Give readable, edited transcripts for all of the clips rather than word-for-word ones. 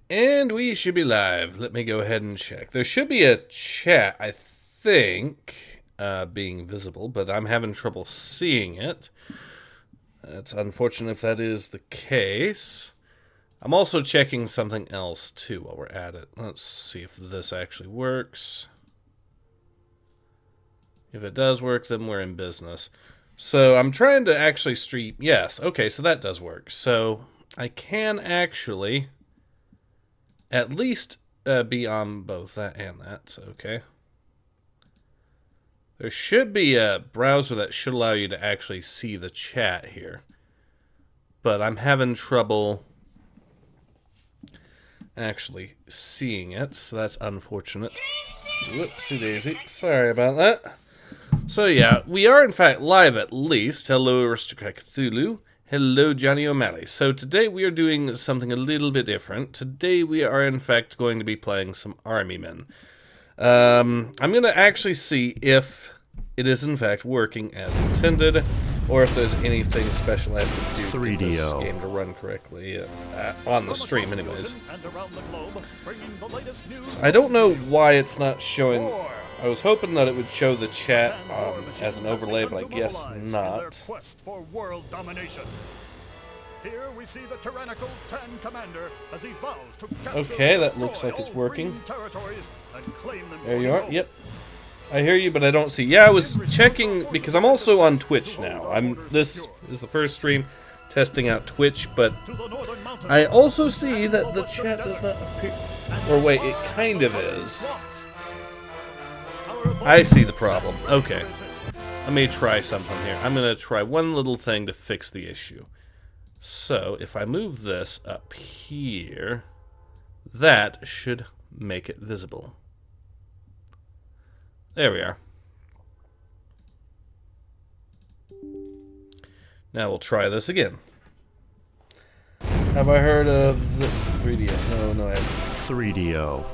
And we should be live. Let me go ahead and check. There should be a chat, I think, being visible, but I'm having trouble seeing it. It's unfortunate if that is the case. I'm also checking something else, too, while we're at it. Let's see if this actually works. If it does work, then we're in business. So I'm trying to actually stream. Yes, okay, so that does work. So I can actually at least be on both that and that. So, okay. There should be a browser that should allow you to actually see the chat here. But I'm having trouble actually seeing it, so that's unfortunate. Whoopsie daisy. Sorry about that. So yeah, we are in fact live at least. Hello, Aristocrat Cthulhu. Hello, Johnny O'Malley. So today we are doing something a little bit different. Today we are in fact going to be playing some Army Men. I'm going to actually see if it is in fact working as intended, or if there's anything special I have to do to get this game to run correctly on the stream anyways. So I don't know why it's not showing. I was hoping that it would show the chat as an overlay, but I guess not. Here we see the tyrannical Thecommander as he vows to okay, that looks like it's working. There you are. Yep. I hear you, but I don't see. Yeah, I was checking because I'm also on Twitch now. This is the first stream testing out Twitch, but I also see that the chat does not appear. Or wait, it kind of is. I see the problem. Okay. Let me try something here. I'm going to try one little thing to fix the issue. So, if I move this up here, that should make it visible. There we are. Now we'll try this again. Have I heard of the 3DO? No, I haven't. 3DO.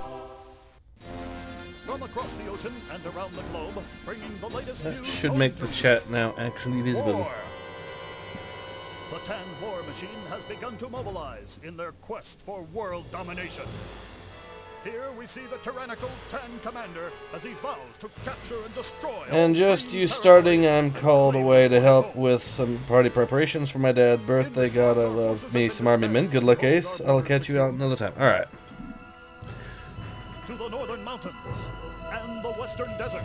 From across the ocean and around the globe, bringing the latest That should make the chat now actually visible. War. The Tan war machine has begun to mobilize in their quest for world domination. Here we see the tyrannical Thecommander as he vows to capture and destroy. And just you starting, I'm called away to help with some party preparations for my dad's birthday. God, I love me some Army Men. Good luck, Ace. I'll catch you out another time. Alright. To the northern mountains and the western desert,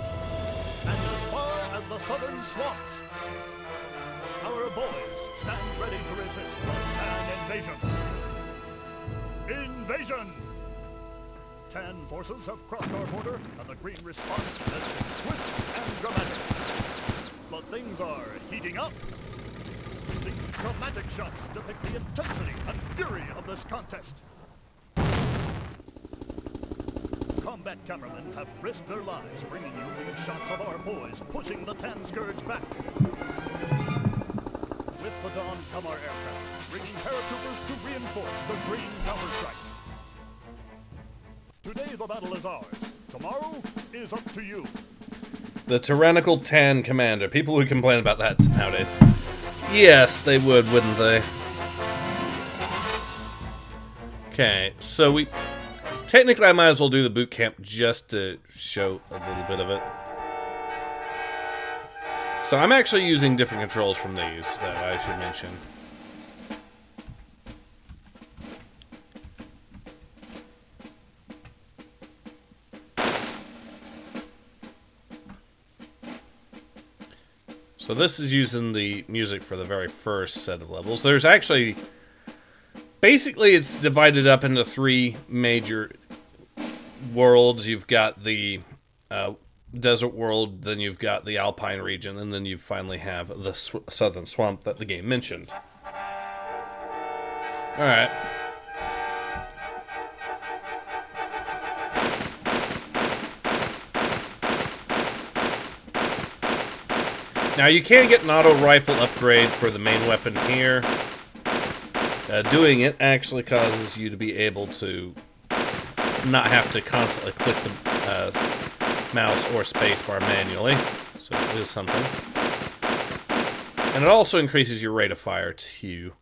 and as far as the southern swamps, our boys stand ready to resist the Tan invasion. Invasion! Tan forces have crossed our border, and the green response has been swift and dramatic. But things are heating up. These dramatic shots depict the intensity and fury of this contest. Combat cameramen have risked their lives bringing you these shots of our boys pushing the Tan scourge back. With the dawn come our aircraft, bringing paratroopers to reinforce the green counterstrike. Today the battle is ours. Tomorrow is up to you. The tyrannical Thecommander. People would complain about that nowadays. Yes, they would, wouldn't they? Okay, so we... Technically, I might as well do the boot camp just to show a little bit of it. So I'm actually using different controls from these, though, I should mention. So this is using the music for the very first set of levels. There's actually... Basically, it's divided up into three major worlds. You've got the desert world, then you've got the alpine region, and then you finally have the southern swamp that the game mentioned. Alright. Now, you can get an auto rifle upgrade for the main weapon here. Doing it actually causes you to be able to not have to constantly click the mouse or spacebar manually. So it is something. And it also increases your rate of fire, too.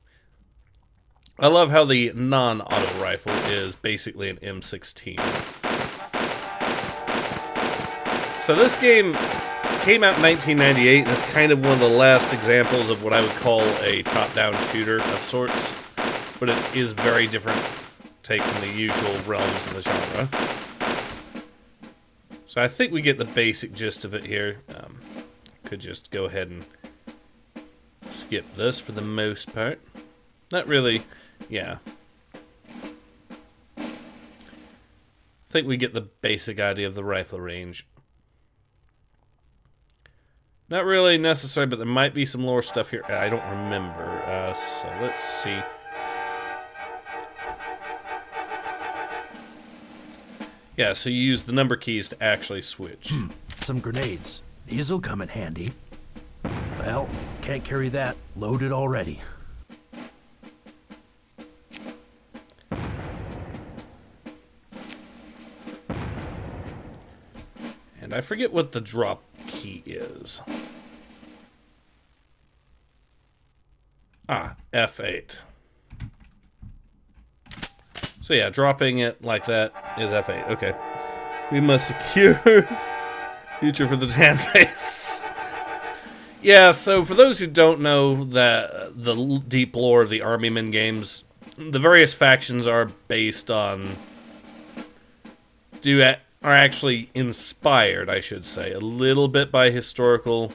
I love how the non-auto rifle is basically an M16. So this game came out in 1998 and is kind of one of the last examples of what I would call a top-down shooter of sorts. But it is very different take from the usual realms of the genre. So I think we get the basic gist of it here. Could just go ahead and skip this for the most part. Not really, yeah. I think we get the basic idea of the rifle range. Not really necessary, but there might be some lore stuff here. I don't remember, so let's see. Yeah, so you use the number keys to actually switch. Some grenades. These'll come in handy. Well, can't carry that. Loaded already. And I forget what the drop key is. Ah, F8. So yeah, dropping it like that is F8. Okay. We must secure future for the tan face. Yeah, so for those who don't know that the deep lore of the Army Men games, the various factions are based on... are actually inspired, I should say, a little bit by historical,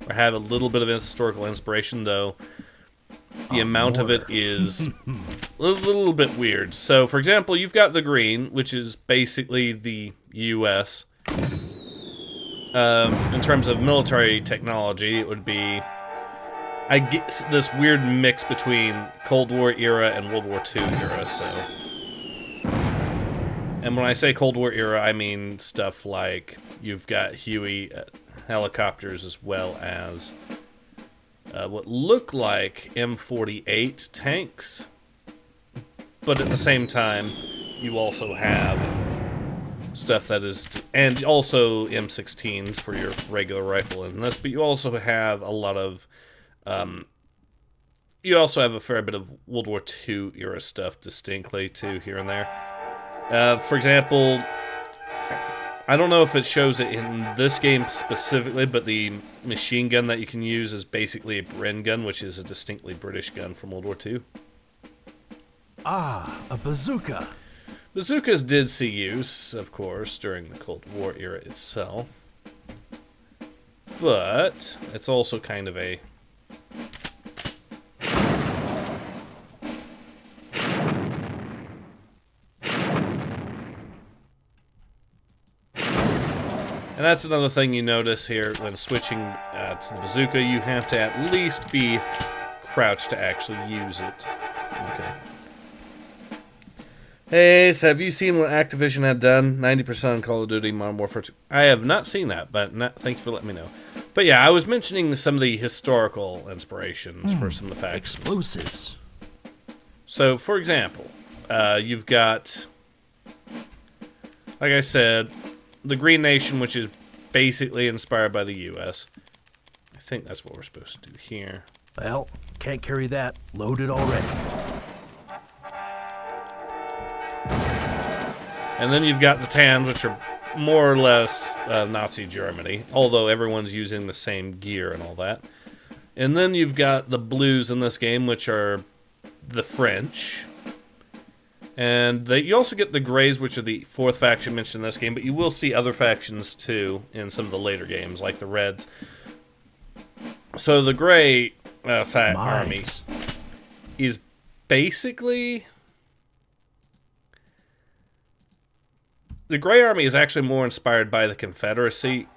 or have a little bit of historical inspiration, though the amount of it is a little bit weird. So, for example, you've got the Green, which is basically the U.S. In terms of military technology, it would be, I guess, this weird mix between Cold War era and World War II era, so... And when I say Cold War era, I mean stuff like you've got Huey helicopters as well as what look like M48 tanks. But at the same time, you also have stuff that is... And also M16s for your regular rifle in this, but you also have a lot of... you also have a fair bit of World War II era stuff distinctly, too, here and there. For example, I don't know if it shows it in this game specifically, but the machine gun that you can use is basically a Bren gun, which is a distinctly British gun from World War II. Ah, a bazooka. Bazookas did see use, of course, during the Cold War era itself. But it's also kind of a... And that's another thing you notice here when switching to the bazooka. You have to at least be crouched to actually use it. Okay. Hey, so have you seen what Activision had done? 90% on Call of Duty Modern Warfare 2. I have not seen that, but thank you for letting me know. But yeah, I was mentioning some of the historical inspirations for some of the factions. Explosives. So, for example, you've got, like I said, the Green Nation, which is basically inspired by the U.S. I think that's what we're supposed to do here. Well, can't carry that. Loaded already. And then you've got the Tans, which are more or less Nazi Germany, although everyone's using the same gear and all that. And then you've got the Blues in this game, which are the French. And you also get the Greys, which are the fourth faction mentioned in this game, but you will see other factions, too, in some of the later games, like the Reds. So the Grey army is basically... The Grey Army is actually more inspired by the Confederacy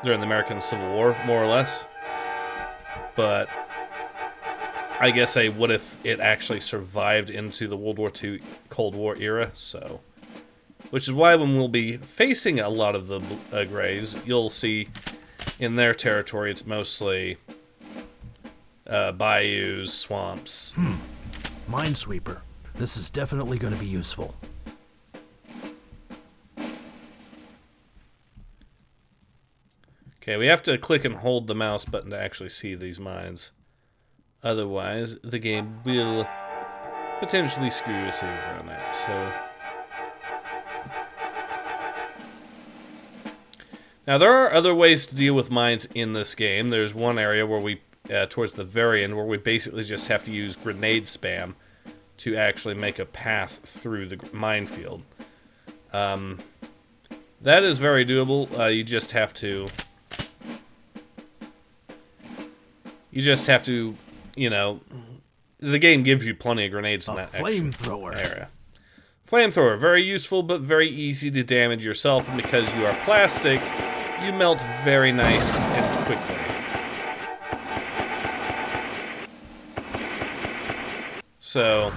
during the American Civil War, more or less. But I guess what if it actually survived into the World War II Cold War era, so... Which is why when we'll be facing a lot of the Greys, you'll see in their territory it's mostly bayous, swamps. Minesweeper. This is definitely going to be useful. Okay, we have to click and hold the mouse button to actually see these mines. Otherwise, the game will potentially screw us over on that. So now there are other ways to deal with mines in this game. There's one area where we, towards the very end, where we basically just have to use grenade spam to actually make a path through the minefield. That is very doable. You just have to, you know, the game gives you plenty of grenades in that area. Flamethrower, very useful, but very easy to damage yourself, and because you are plastic, you melt very nice and quickly. So,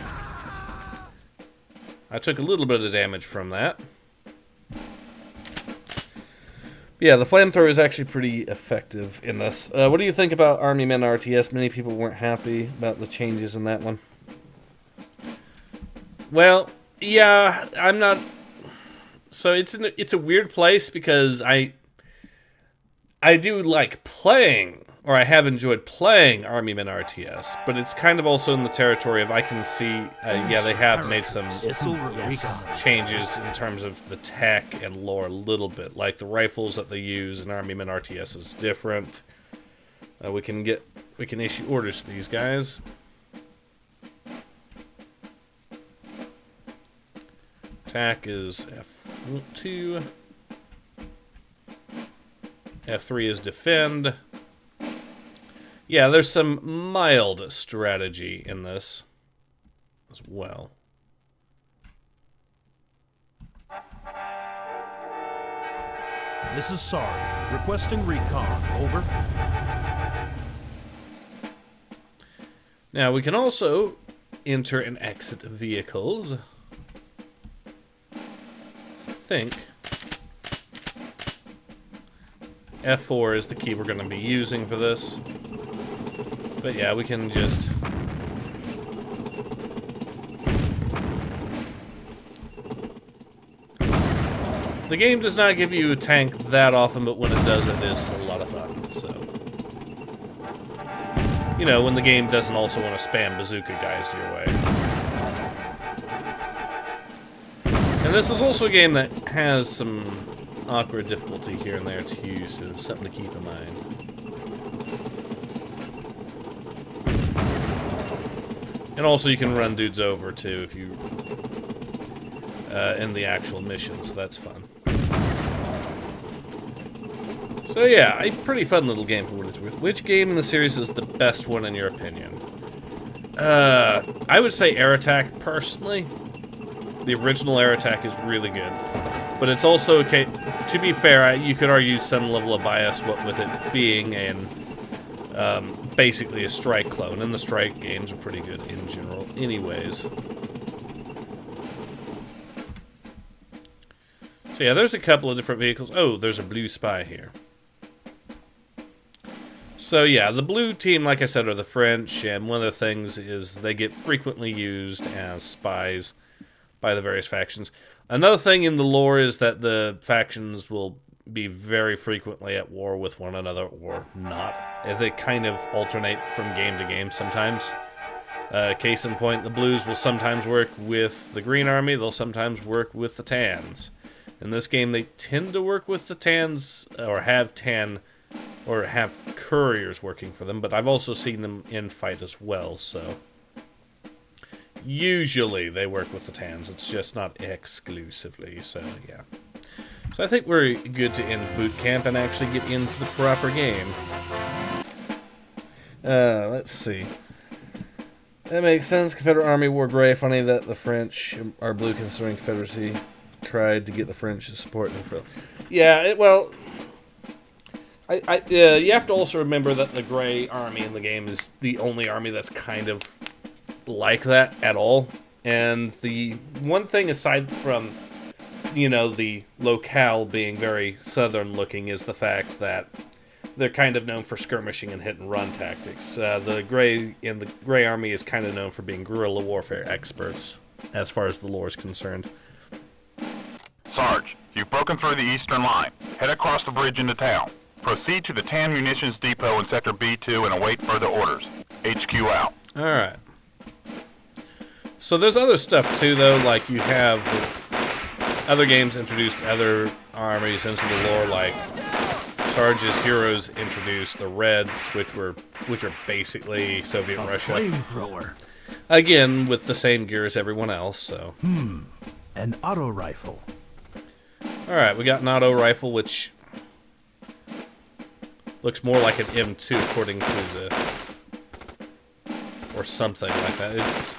I took a little bit of damage from that. Yeah, the flamethrower is actually pretty effective in this. What do you think about Army Men RTS? Many people weren't happy about the changes in that one. Well, yeah, I'm not. So it's a weird place because I do like playing, or I have enjoyed playing Army Men RTS, but it's kind of also in the territory of I can see, yeah, they have made some changes in terms of the tech and lore a little bit. Like the rifles that they use in Army Men RTS is different. We can issue orders to these guys. Attack is F2. F3 is defend. Yeah, there's some mild strategy in this as well. This is Sarge, requesting recon. Over. Now, we can also enter and exit vehicles. Think F4 is the key we're going to be using for this. But yeah, we can just... The game does not give you a tank that often, but when it does, it is a lot of fun, so... You know, when the game doesn't also want to spam bazooka guys your way. And this is also a game that has some awkward difficulty here and there too, so something to keep in mind. And also you can run dudes over too if you in the actual mission, so that's fun. So yeah, a pretty fun little game for what it's worth. Which game in the series is the best one in your opinion? I would say Air Attack personally. The original Air Attack is really good. But it's also okay. To be fair, you could argue some level of bias with it being basically a strike clone, and the strike games are pretty good in general anyways. So yeah, there's a couple of different vehicles. Oh, there's a blue spy here. So yeah, the blue team, like I said, are the French, and one of the things is they get frequently used as spies by the various factions. Another thing in the lore is that the factions will be very frequently at war with one another or not. They kind of alternate from game to game sometimes. Case in point, the blues will sometimes work with the Green Army, they'll sometimes work with the tans. In this game, they tend to work with the tans, or have couriers working for them, but I've also seen them in fight as well, so... Usually they work with the tans, it's just not exclusively, so yeah. So I think we're good to end boot camp and actually get into the proper game. Let's see. That makes sense. Confederate Army wore gray. Funny that the French are blue considering Confederacy tried to get the French to support them. Yeah, well... you have to also remember that the gray army in the game is the only army that's kind of like that at all. And the one thing aside from, you know, the locale being very southern looking is the fact that they're kind of known for skirmishing and hit and run tactics. The gray army is kind of known for being guerrilla warfare experts as far as the lore is concerned. Sarge, you've broken through the eastern line. Head across the bridge into town. Proceed to the TAN Munitions Depot in Sector B2 and await further orders. HQ out. Alright. So there's other stuff too, though. Like you have other games introduced other armies into the lore, like Sarge's heroes introduced the Reds, which are basically Soviet Russia. Flamethrower. Again, with the same gear as everyone else. So. An auto rifle. All right, we got an auto rifle, which looks more like an M2, according to the, or something like that. It's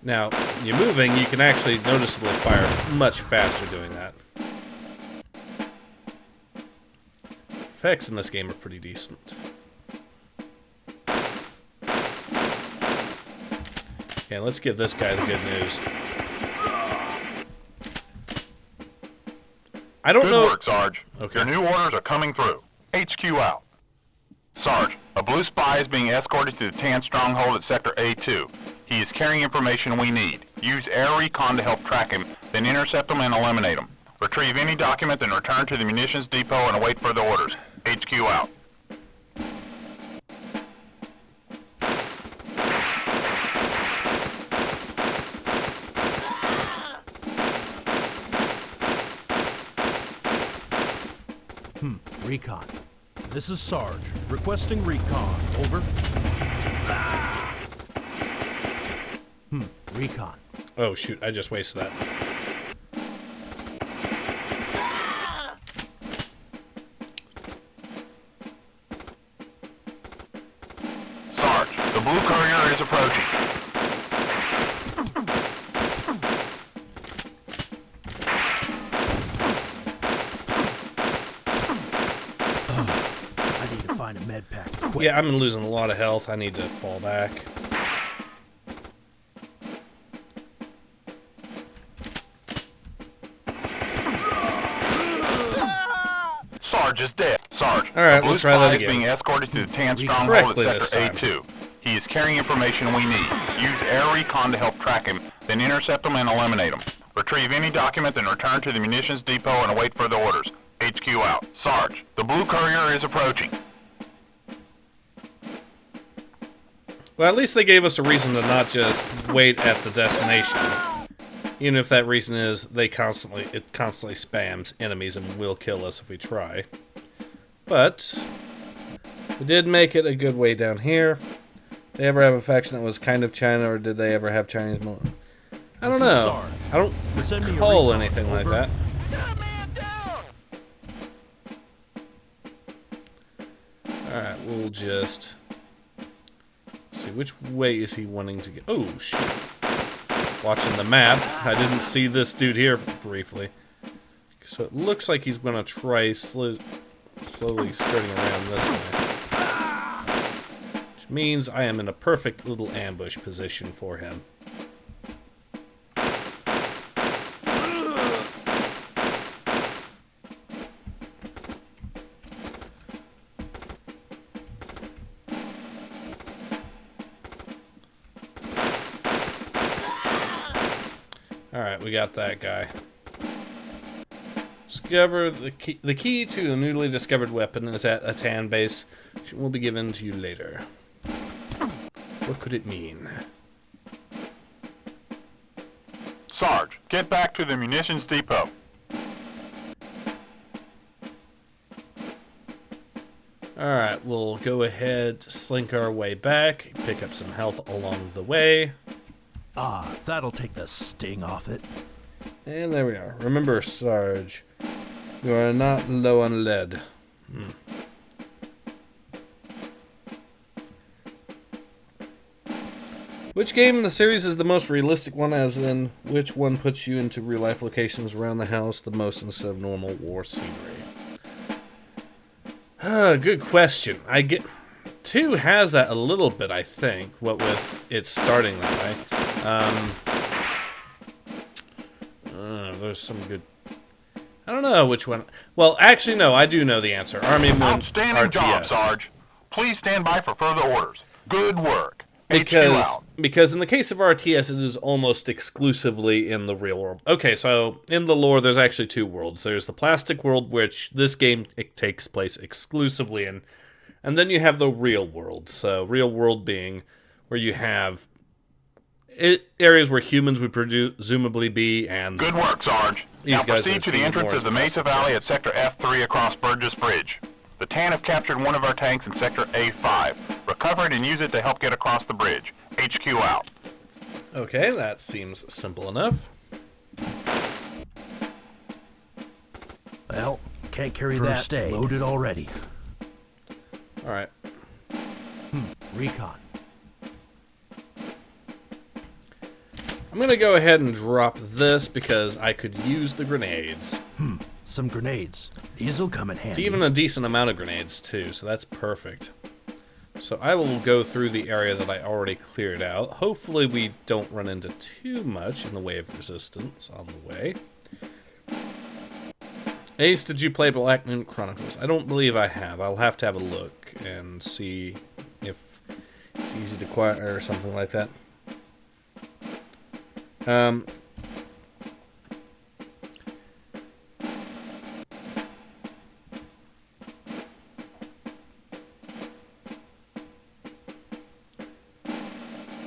now you're moving, you can actually noticeably fire much faster doing that. Effects in this game are pretty decent. Okay, let's give this guy the good news. I don't know. Good work, Sarge. Okay. Your new orders are coming through. HQ out. Sarge, a blue spy is being escorted to the Tan stronghold at Sector A2. He is carrying information we need. Use air recon to help track him, then intercept him and eliminate him. Retrieve any documents and return to the munitions depot and await further orders. HQ out. Recon. This is Sarge. Requesting recon. Over. Recon. Oh shoot, I just wasted that. Sarge, the blue courier is approaching. I need to find a med pack. Quick. Yeah, I'm losing a lot of health. I need to fall back. Sarge is dead. Sarge, All right, the blue we'll try that spy is again. being escorted to the Tan stronghold Correctly at this Sector time. A2. He is carrying information we need. Use air recon to help track him, then intercept him and eliminate him. Retrieve any documents and return to the munitions depot and await further orders. HQ out. Sarge, the blue courier is approaching. Well, at least they gave us a reason to not just wait at the destination. Even if that reason is it constantly spams enemies and will kill us if we try. But we did make it a good way down here. Did they ever have a faction that was kind of China, or did they ever have Chinese military? I don't know. I don't recall anything like that. Alright, we'll just see which way is he wanting to go. Oh, shoot. Watching the map, I didn't see this dude here briefly. So it looks like he's going to try slowly skirting around this way. Which means I am in a perfect little ambush position for him. Alright, we got that guy. Discover the key to a newly discovered weapon is at a Tan base, which will be given to you later. What could it mean? Sarge, get back to the munitions depot. Alright, we'll go ahead, slink our way back, pick up some health along the way. Ah, that'll take the sting off it. And there we are. Remember, Sarge, you are not low on lead. Which game in the series is the most realistic one, as in, which one puts you into real-life locations around the house the most instead of normal war scenery? Good question. 2 has that a little bit, I think, what with it starting that way. There's some good... I don't know which one... Well, actually, no, I do know the answer. Army Men Outstanding RTS. job, Sarge. Please stand by for further orders. Good work. HQ out. Because in the case of RTS, it is almost exclusively in the real world. Okay, so in the lore, there's actually 2 worlds. There's the plastic world, which this game takes place exclusively in, and then you have the real world. So real world being where you have areas where humans would presumably be, and Good work, Sarge. These Now guys proceed are to the seen entrance more of the as Mesa plastic Valley at tanks. Sector F3 across Burgess Bridge. The Tan have captured one of our tanks in Sector A5. Recover it and use it to help get across the bridge. HQ out. Okay, that seems simple enough. Well, can't carry that. Loaded already. Alright. Recon. I'm going to go ahead and drop this because I could use the grenades. Some grenades. These'll come in handy. It's even a decent amount of grenades, too, so that's perfect. So I will go through the area that I already cleared out. Hopefully we don't run into too much in the way of resistance on the way. Ace, did you play Black Moon Chronicles? I don't believe I have. I'll have to have a look and see if it's easy to acquire or something like that.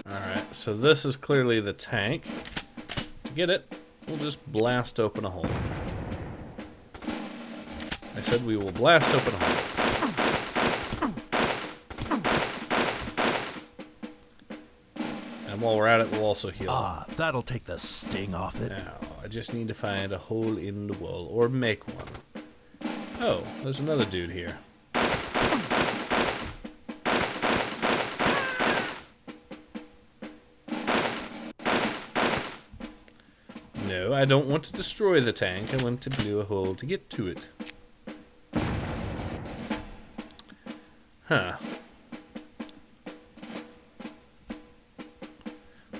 Alright, so this is clearly the tank. To get it, we'll just blast open a hole. I said we will blast open a hole. And while we're at it, we'll also heal. Ah, that'll take the sting off it. Now, I just need to find a hole in the wall, or make one. Oh, there's another dude here. No, I don't want to destroy the tank. I want to blow a hole to get to it. Huh.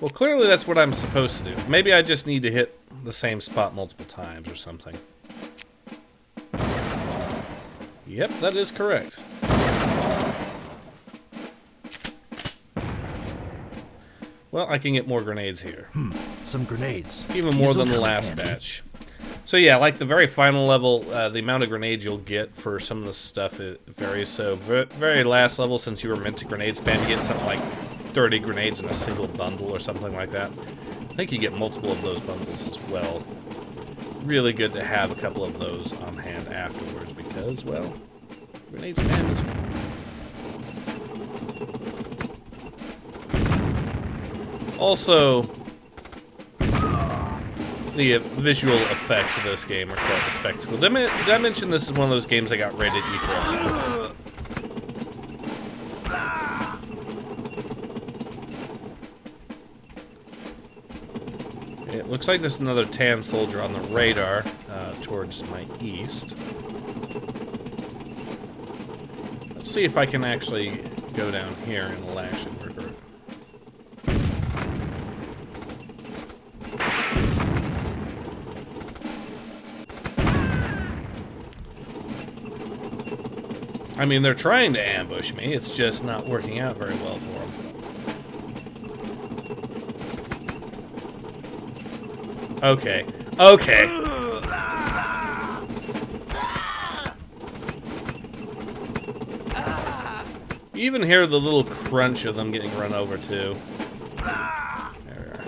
Well, clearly that's what I'm supposed to do. Maybe I just need to hit the same spot multiple times or something. Yep, that is correct. Well, I can get more grenades here. Some grenades. It's even more These'll than the come in last handy. batch. So yeah, like the very final level, the amount of grenades you'll get for some of the stuff it varies. So very last level, since you were meant to grenade spam, you get something like 30 grenades in a single bundle or something like that. I think you get multiple of those bundles as well. Really good to have a couple of those on hand afterwards because, well, grenade spam is... Also, the visual effects of this game are quite a spectacle. Did I mention this is one of those games that got rated E for effect? It looks like there's another tan soldier on the radar towards my east. Let's see if I can actually go down here and it'll actually work. I mean, they're trying to ambush me. It's just not working out very well for them. Okay. Okay. You even hear the little crunch of them getting run over, too. There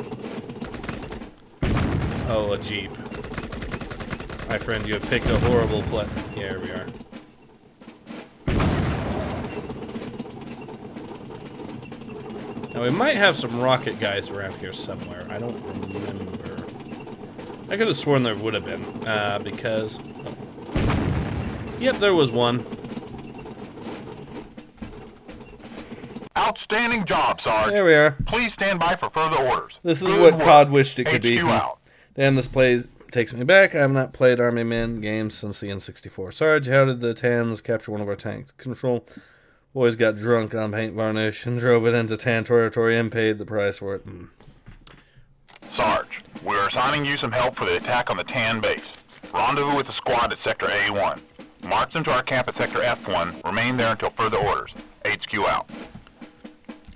we are. Oh, a jeep. My friend, you have picked a horrible play. Here we are. Now, we might have some rocket guys around here somewhere. I don't remember. I could have sworn there would have been, because... Oh. Yep, there was one. Outstanding job, Sarge. There we are. Please stand by for further orders. This is Good what work. COD wished it could HQ be. out. Damn, this play takes me back. I have not played Army Men games since the N64. Sarge, how did the Tans capture one of our tanks? Control... Boys got drunk on paint varnish and drove it into Tan territory and paid the price for it. Sarge, we are assigning you some help for the attack on the Tan base. Rendezvous with the squad at Sector A1. March them to our camp at Sector F1. Remain there until further orders. HQ out.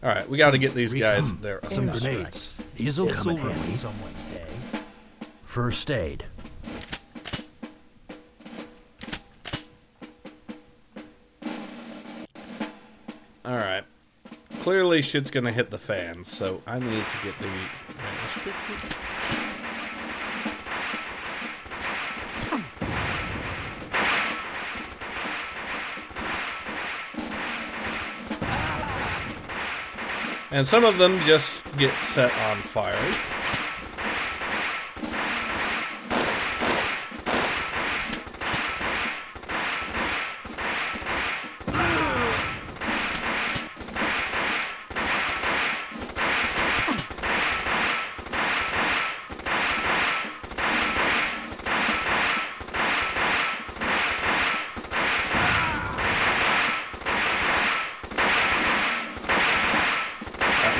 Alright, we gotta get these guys there. Some grenades. These'll come in handy. Someone's day. First aid. Alright. clearly shit's gonna hit the fan, so I need to get the... And some of them just get set on fire.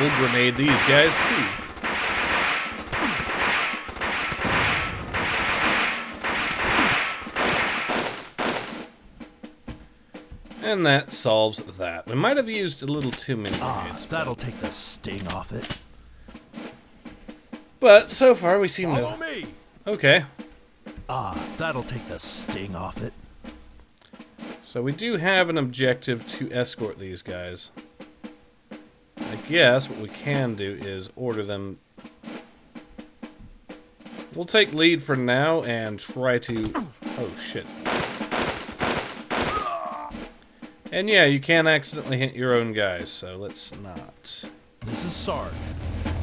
We'll grenade these guys too. And that solves that. We might have used a little too many grenades. That'll take the sting off it. But so far we seem Follow to... me. Okay. That'll take the sting off it. So we do have an objective to escort these guys. I guess what we can do is order them. We'll take lead for now and try to... Oh, shit. And yeah, you can accidentally hit your own guys, so let's not. This is Sarge.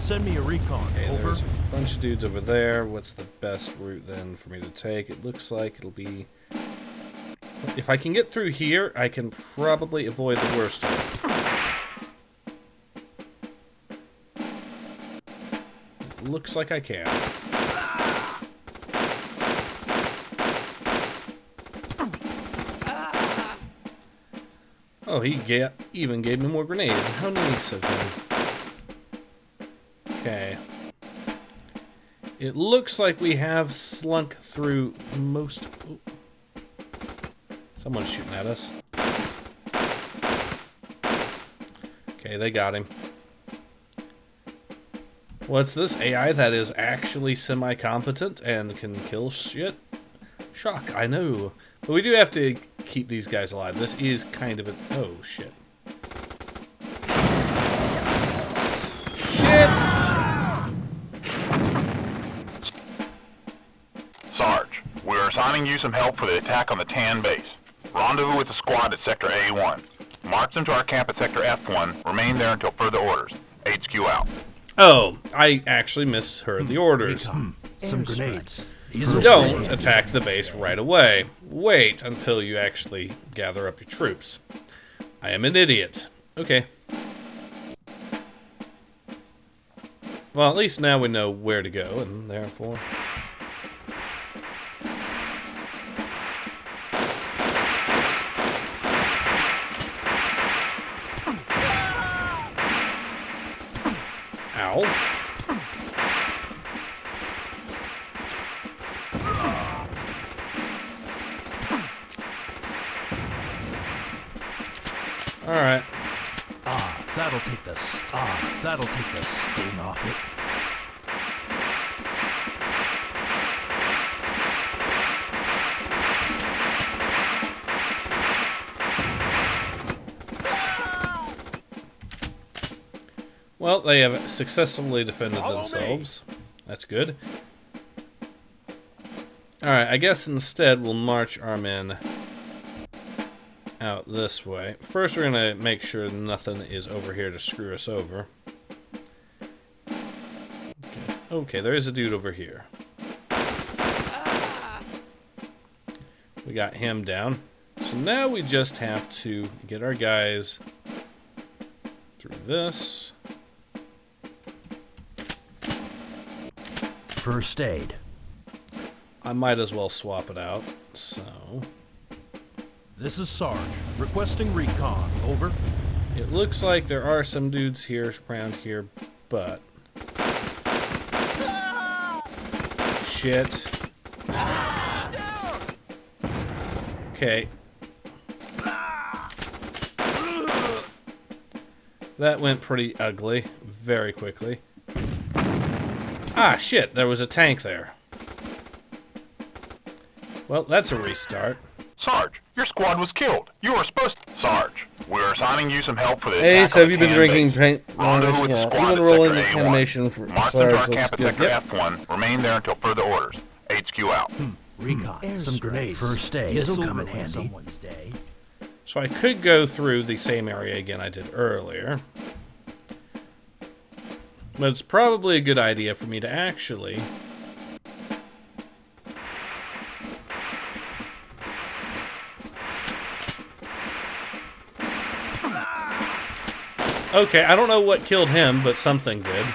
Send me a recon. Okay, Over. there's a bunch of dudes over there. What's the best route then for me to take? It looks like it'll be... If I can get through here, I can probably avoid the worst of it. Looks like I can. Oh, he even gave me more grenades. How nice of him. Okay. It looks like we have slunk through most... Oh. Someone's shooting at us. Okay, they got him. What's this AI that is actually semi-competent and can kill shit? Shock, I know. But we do have to keep these guys alive. This is kind of a... Oh, shit. Shit! Sarge, we're assigning you some help for the attack on the Tan base. Rendezvous with the squad at Sector A1. March them to our camp at Sector F1. Remain there until further orders. HQ out. Oh, I actually misheard the orders. Some grenades. Don't attack the base right away. Wait until you actually gather up your troops. I am an idiot. Okay. Well, at least now we know where to go, and therefore... Ow. Alright. That'll take the sting off it. Well, they have successfully defended themselves. That's good. Alright, I guess instead we'll march our men out this way. First, we're going to make sure nothing is over here to screw us over. Okay, there is a dude over here. We got him down. So now we just have to get our guys through this. First aid. I might as well swap it out, so... This is Sarge. Requesting recon. Over. It looks like there are some dudes here around here, but... Shit. Okay. That went pretty ugly, very quickly. Ah, shit, there was a tank there. Well, that's a restart. Sarge, your squad was killed. You were supposed to... Sarge, we're assigning you some help for the Hey, attack so on have you the been can drinking base. paint? Rendezvous with the Yeah, squad I'm at gonna roll in Sector the A1. animation for March them to Sarge. our Looks camp at good. Sector Yep. F1. Remain there until further orders. HQ out. Recon. Some grenades. First aid. This'll come in handy. Someone's day. So I could go through the same area again I did earlier. But it's probably a good idea for me to actually... Okay, I don't know what killed him, but something did.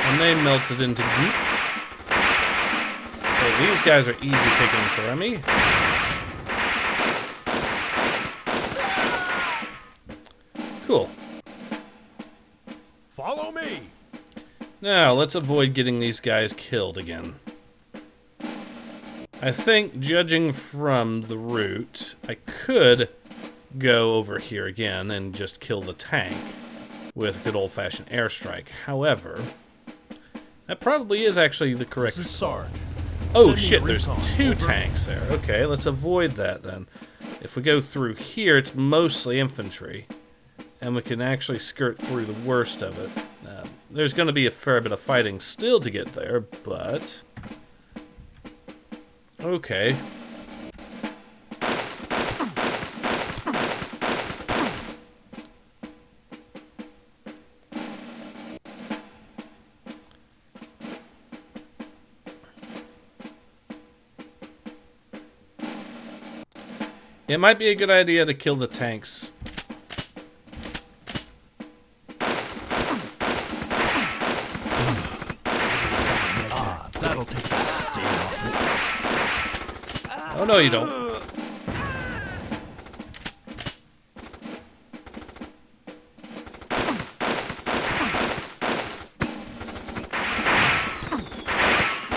And they melted into goop. Okay, these guys are easy picking for me. Cool. Follow me. Now, let's avoid getting these guys killed again. I think, judging from the route, I could go over here again and just kill the tank with a good old-fashioned airstrike. However, that probably is actually the correct This is call. Sarge. Oh Send me shit, a there's recon. two Over. tanks there. Okay, let's avoid that then. If we go through here, it's mostly infantry. And we can actually skirt through the worst of it. There's going to be a fair bit of fighting still to get there, but... Okay. It might be a good idea to kill the tanks. That'll take the sting off it. Oh, no, you don't.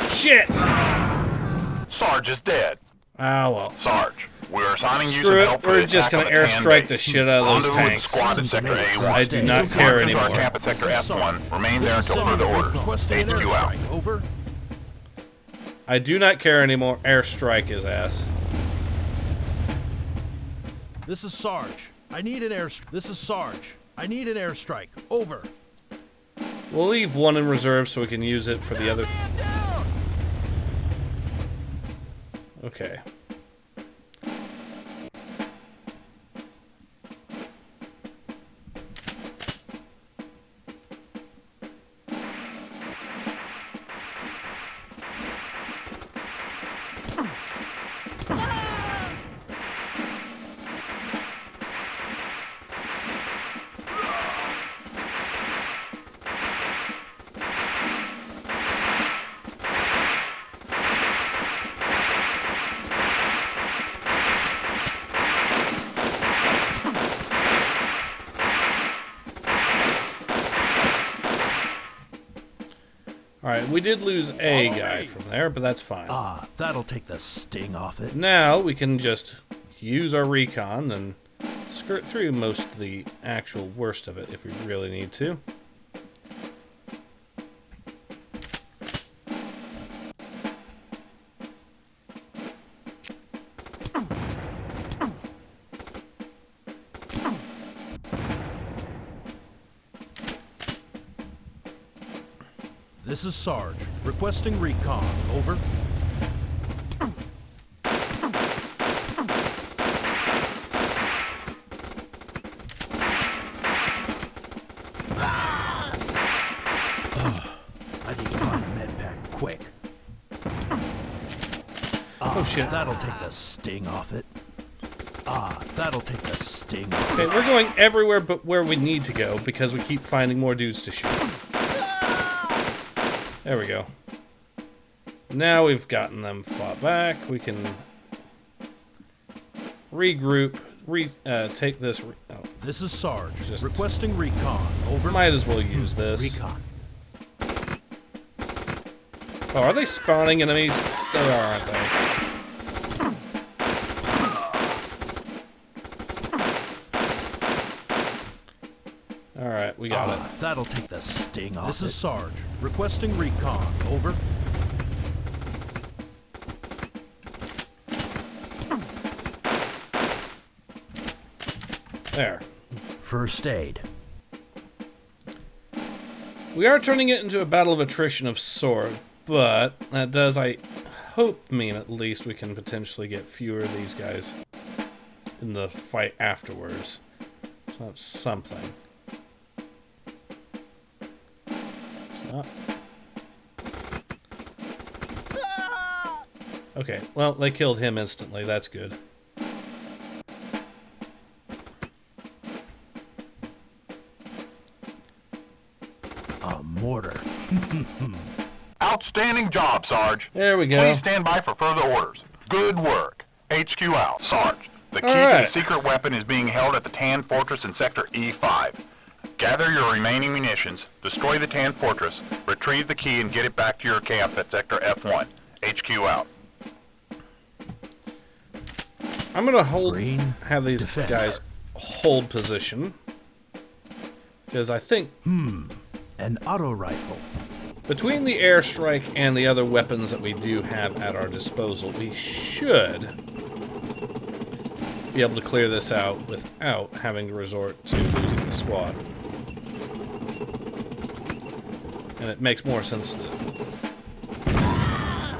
Shit! Sarge is dead. Ah, well. Sarge, we're assigning you some Screw it, help for we're the just attack gonna on the can airstrike the base. shit out of those Rendezvous with the tanks. squad at Sector A1. I do not care March them to our anymore. camp at Sector F1. Remain there until further orders. Requesting an HQ out. airstrike. Over. I do not care anymore. Airstrike his ass. This is Sarge. I need an air. This is Sarge. I need an airstrike. Over. We'll leave one in reserve so we can use it for the other. Okay. Alright, we did lose a guy from there, but that's fine. That'll take the sting off it. Now we can just use our recon and skirt through most of the actual worst of it if we really need to. This is Sarge. Requesting recon. Over. I need to find a med pack quick. Oh shit. That'll take the sting off it. That'll take the sting off Okay, we're going everywhere but where we need to go because we keep finding more dudes to shoot. There we go. Now we've gotten them fought back. We can regroup, take this. This is Sarge. Just- Requesting recon. Over. Might as well use this. Recon. Oh, are they spawning enemies? They are, aren't they? Alright, we got it. That'll take the sting off. This is Sarge. Requesting recon. Over. There. First aid. We are turning it into a battle of attrition of sort, but that does, I hope, mean at least we can potentially get fewer of these guys in the fight afterwards. So that's something. It's not. Okay, well, they killed him instantly. That's good. A mortar. Outstanding job, Sarge. There we go. Please stand by for further orders. Good work. HQ out. Sarge, the key to Alright. the secret weapon is being held at the Tan Fortress in Sector E5. Gather your remaining munitions, destroy the Tan Fortress, retrieve the key, and get it back to your camp at Sector F1. HQ out. I'm gonna Green have these defender. guys hold position. Because I think An auto rifle. between the airstrike and the other weapons that we do have at our disposal, we should be able to clear this out without having to resort to losing the squad. And it makes more sense to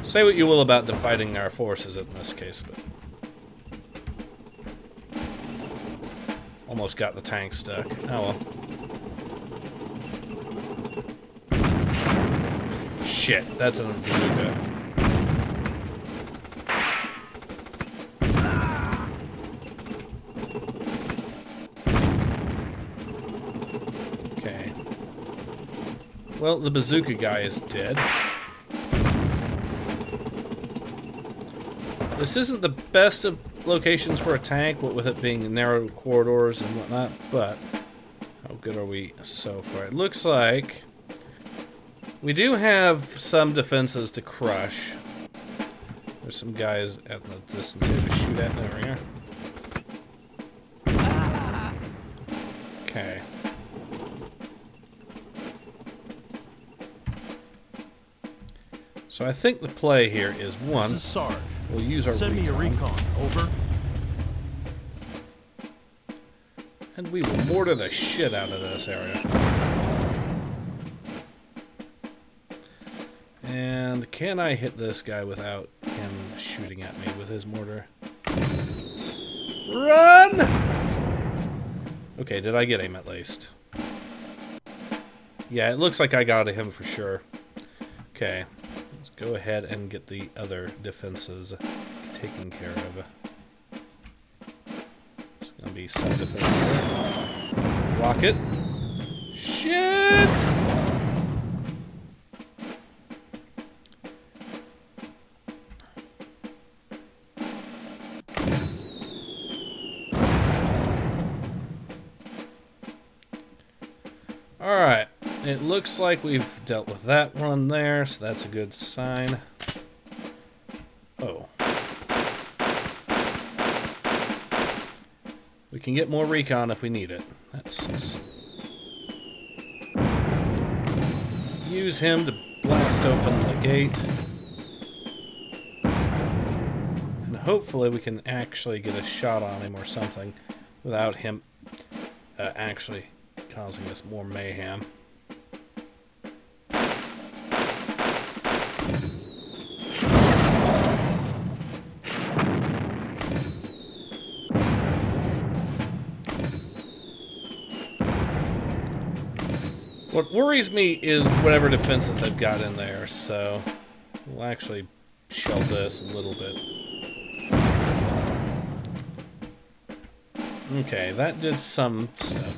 say what you will about dividing our forces in this case, but almost got the tank stuck. Oh well. Shit, that's a bazooka. Okay. Well, the bazooka guy is dead. This isn't the best of locations for a tank, what with it being narrow corridors and whatnot, but how good are we so far? It looks like we do have some defenses to crush. There's some guys at the distance here to shoot at. There we are. Okay. So I think the play here is one. This is Sarge. We'll use our Send me a recon. Over. and we will mortar the shit out of this area. And can I hit this guy without him shooting at me with his mortar? Run! Okay, did I get him at least? Yeah, it looks like I got him for sure. Okay, let's go ahead and get the other defenses taken care of. It's gonna be some defenses there. Rocket. Shit! Alright, it looks like we've dealt with that one there, so that's a good sign. Oh. We can get more recon if we need it. Let's use him to blast open the gate. And hopefully we can actually get a shot on him or something without him actually causing us more mayhem. What worries me is whatever defenses they've got in there, so we'll actually shell this a little bit. Okay, that did some stuff.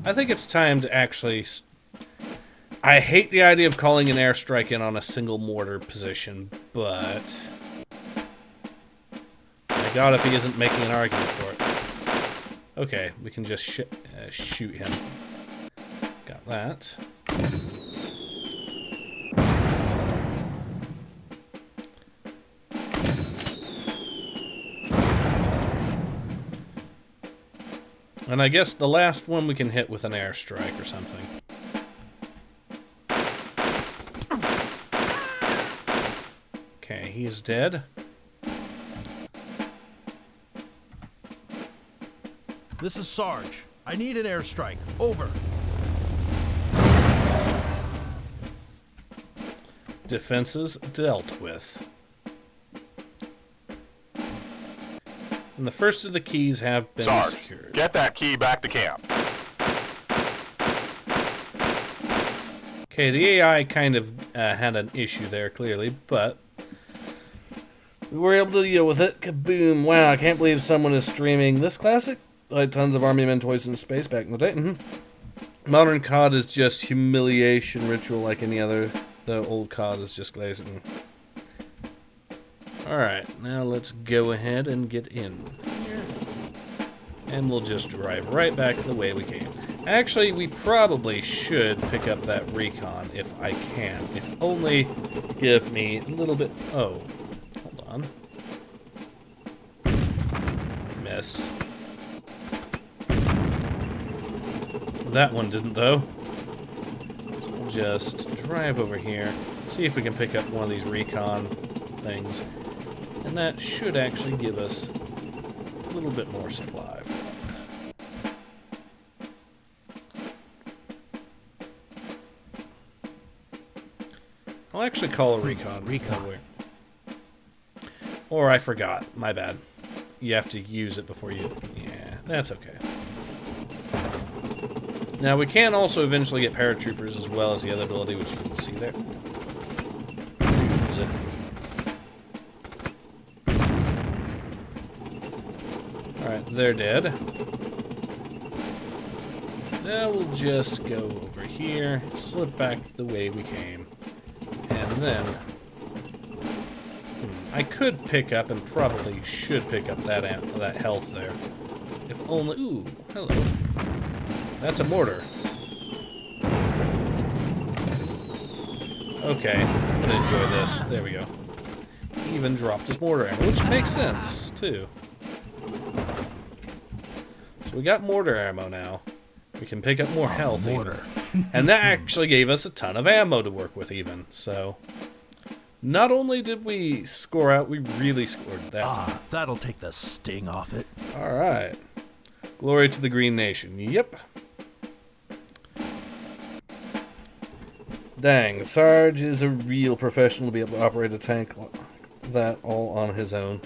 I think it's time to actually... I hate the idea of calling an airstrike in on a single mortar position, but God, if he isn't making an argument for it. Okay, we can just shoot him. Got that. And I guess the last one we can hit with an airstrike or something. Okay, he is dead. This is Sarge. I need an airstrike. Over. Defenses dealt with. And the first of the keys have been Sarge, secured. get that key back to camp. Okay, the AI kind of had an issue there, clearly, but we were able to deal with it. Kaboom. Wow, I can't believe someone is streaming this classic. I had tons of Army Men toys in space back in the day. Modern COD is just humiliation ritual like any other. The old COD is just glazing. Alright, now let's go ahead and get in here. And we'll just drive right back the way we came. Actually, we probably should pick up that recon if I can. If only give me a little bit... Oh, hold on. Miss. That one didn't, though. So we'll just drive over here, see if we can pick up one of these recon things. And that should actually give us a little bit more supply for that. I'll actually call a recon. Recon. Or I forgot. My bad. You have to use it before you... Yeah, that's okay. Now, we can also eventually get paratroopers as well as the other ability, which you can see there. Zip. Alright, they're dead. Now we'll just go over here, slip back the way we came, and then... I could pick up, and probably should pick up that health there. If only... Ooh, hello. That's a mortar. Okay, I'm gonna enjoy this. There we go. He even dropped his mortar ammo, which makes sense, too. So we got mortar ammo now. We can pick up more health, mortar. And that actually gave us a ton of ammo to work with, even. So, not only did we score out, we really scored that time. That'll take the sting off it. Alright. Glory to the Green Nation. Yep. Dang, Sarge is a real professional to be able to operate a tank like that all on his own.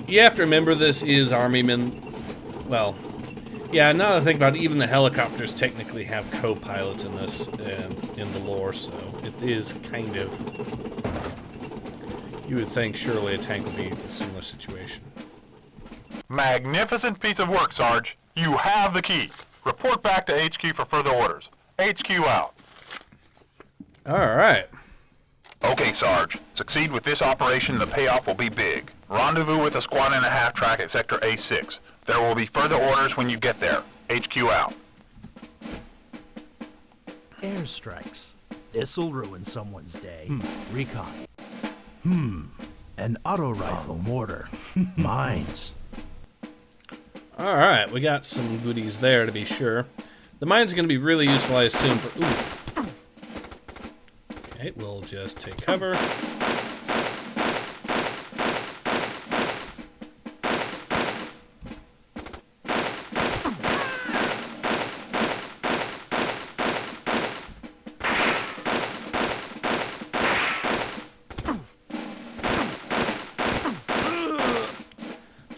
You have to remember this is Army Men. Well, yeah, now that I think about it, even the helicopters technically have co-pilots in this, in the lore, so it is kind of... You would think surely a tank would be a similar situation. Magnificent piece of work, Sarge. You have the key. Report back to HQ for further orders. HQ out. Alright. Okay, Sarge. Succeed with this operation, the payoff will be big. Rendezvous with a squadron and a half track at Sector A6. There will be further orders when you get there. HQ out. Airstrikes. This'll ruin someone's day. Recon. An auto rifle mortar. Mines. Alright, we got some goodies there to be sure. The mines are going to be really useful, I assume, for... Ooh. Okay, we'll just take cover.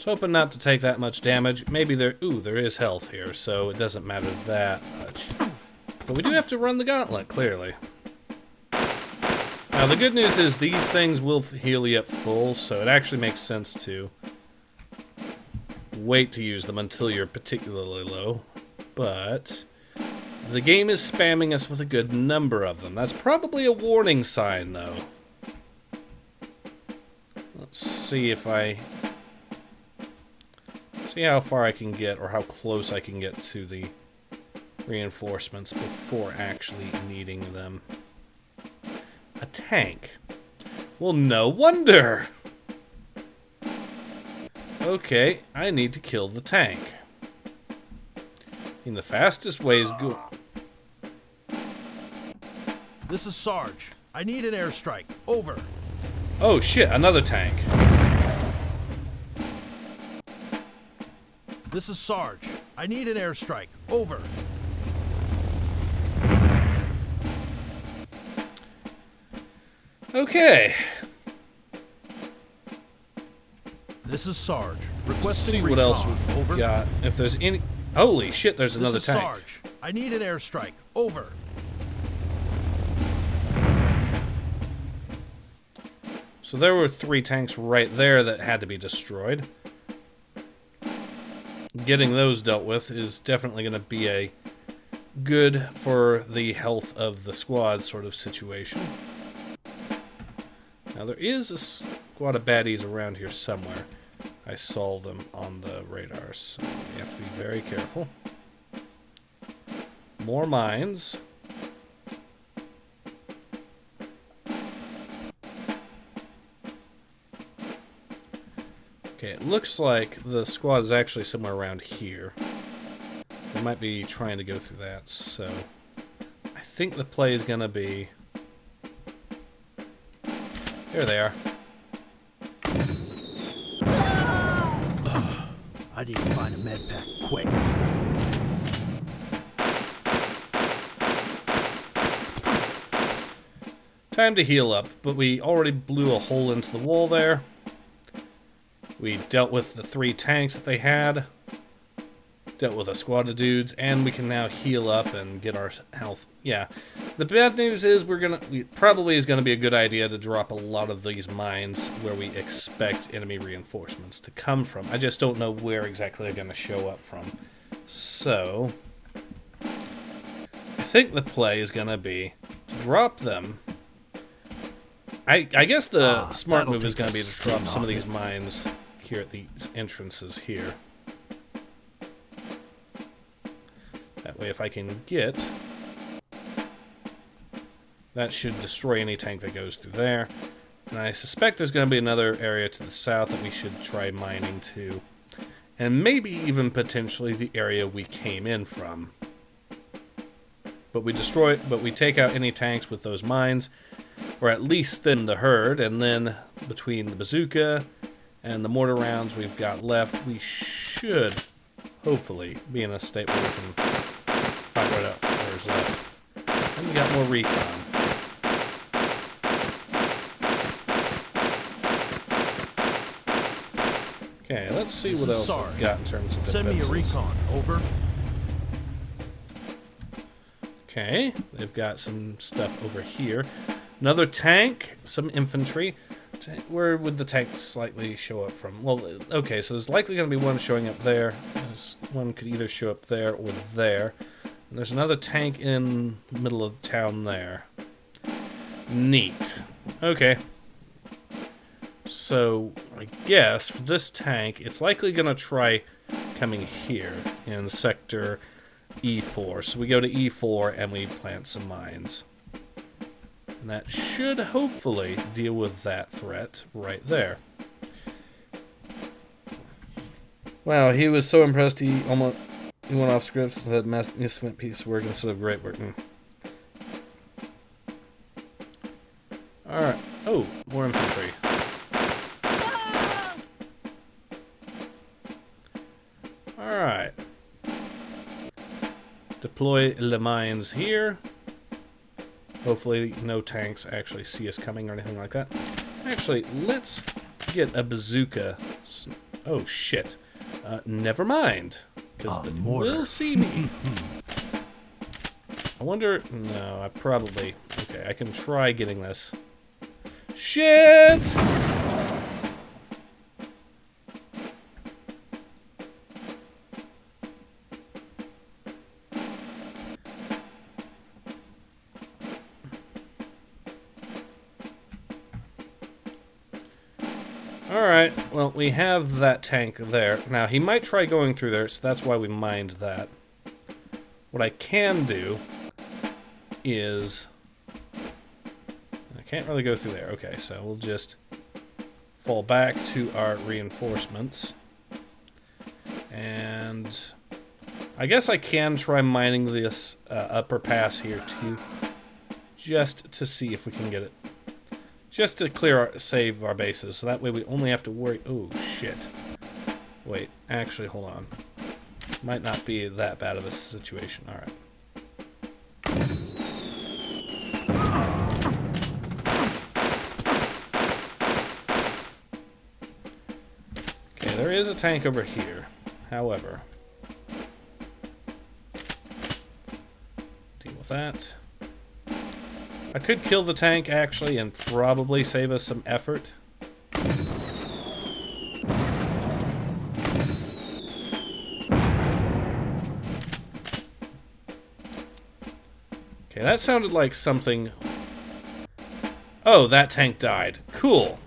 Hoping not to take that much damage. Maybe there is health here, so it doesn't matter that much. But we do have to run the gauntlet, clearly. Now, the good news is these things will heal you up full, so it actually makes sense to wait to use them until you're particularly low. But the game is spamming us with a good number of them. That's probably a warning sign, though. see if I... See how far I can get, or how close I can get to the reinforcements before actually needing them. A tank. Well, no wonder! Okay, I need to kill the tank. And the fastest way is go... This is Sarge. I need an airstrike. Over. Oh shit, another tank. This is Sarge. I need an airstrike. Over. Okay. This is Sarge. Let's see Requesting what else recon. we've Over. got. If there's any... Holy shit, there's This another is tank. Sarge. I need an airstrike. Over. So there were 3 tanks right there that had to be destroyed. Getting those dealt with is definitely going to be a good for the health of the squad sort of situation. Now there is a squad of baddies around here somewhere. I saw them on the radar, so we have to be very careful. More mines. Okay, it looks like the squad is actually somewhere around here. They might be trying to go through that, so... I think the play is gonna be... Here they are. I need to find a med pack quick. Time to heal up, but we already blew a hole into the wall there. We dealt with the 3 tanks that they had. Dealt with a squad of dudes, and we can now heal up and get our health. Yeah. The bad news is it probably is gonna be a good idea to drop a lot of these mines where we expect enemy reinforcements to come from. I just don't know where exactly they're gonna show up from. So I think the play is gonna be to drop them. I guess the smart move is gonna be to drop some of these mines here at these entrances here. That way, if I can get... That should destroy any tank that goes through there. And I suspect there's going to be another area to the south that we should try mining to. And maybe even potentially the area we came in from. But we take out any tanks with those mines, or at least thin the herd, and then between the bazooka and the mortar rounds we've got left, we should hopefully be in a state where we can find right out where's left. And we got more recon. Okay, let's see what else we've got in terms of defenses. Send me a recon. Over. Okay, they've got some stuff over here. Another tank, some infantry. Where would the tank slightly show up from? Well, okay, so there's likely going to be one showing up there. One could either show up there or there. And there's another tank in the middle of the town there. Neat. Okay. So, I guess for this tank, it's likely going to try coming here in sector E4. So we go to E4 and we plant some mines. And that should hopefully deal with that threat right there. Wow, he was so impressed he went off script and said magnificent piece of work instead of great work. Alright. Oh, more infantry. Alright. Deploy the mines here. Hopefully no tanks actually see us coming or anything like that. Actually, let's get a bazooka. Oh, shit. Never mind. Because they will see me. I wonder... No, I probably... Okay, I can try getting this. Shit! Alright, well, we have that tank there. Now, he might try going through there, so that's why we mined that. What I can do is... I can't really go through there. Okay, so we'll just fall back to our reinforcements. And I guess I can try mining this upper pass here, too. Just to see if we can get it. Just to save our bases, so that way we only have to worry... Oh, shit. Wait, actually, hold on. Might not be that bad of a situation. Alright. Okay, there is a tank over here. However... Deal with that. I could kill the tank, actually, and probably save us some effort. Okay, that sounded like something... Oh, that tank died. Cool.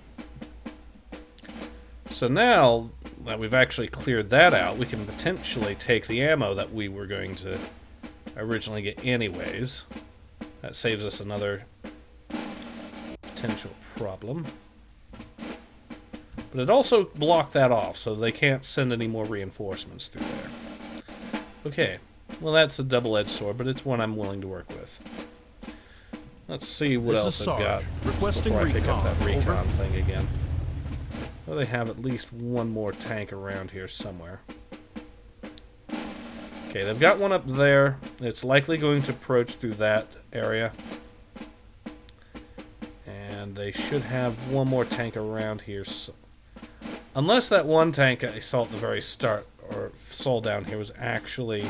So now that we've actually cleared that out, we can potentially take the ammo that we were going to originally get anyways. That saves us another potential problem. But it also blocked that off, so they can't send any more reinforcements through there. Okay, well that's a double-edged sword, but it's one I'm willing to work with. Let's see what else I've got before I pick up that recon thing again. Well, they have at least one more tank around here somewhere. Okay, they've got one up there. It's likely going to approach through that area. And they should have one more tank around here. So, unless that one tank I saw at the very start, or saw down here, was actually...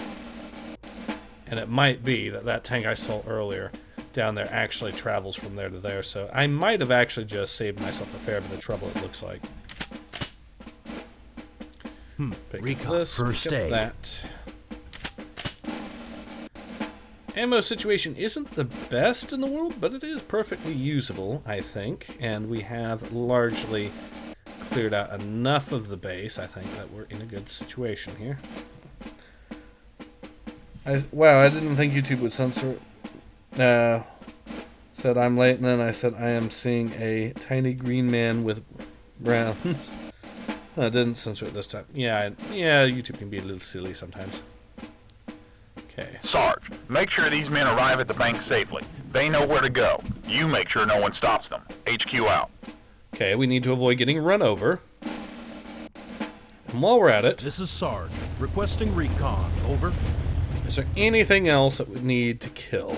And it might be that that tank I saw earlier down there actually travels from there to there. So I might have actually just saved myself a fair bit of trouble, it looks like. Pick up this, pick up that. Ammo situation isn't the best in the world, but it is perfectly usable, I think. And we have largely cleared out enough of the base, I think, that we're in a good situation here. Wow, I didn't think YouTube would censor it. Said I'm late, and then I said I am seeing a tiny green man with browns. I didn't censor it this time. Yeah, YouTube can be a little silly sometimes. Okay. Sarge, make sure these men arrive at the bank safely. They know where to go. You make sure no one stops them. HQ out. Okay, we need to avoid getting run over. And while we're at it... This is Sarge. Requesting recon. Over. Is there anything else that we need to kill?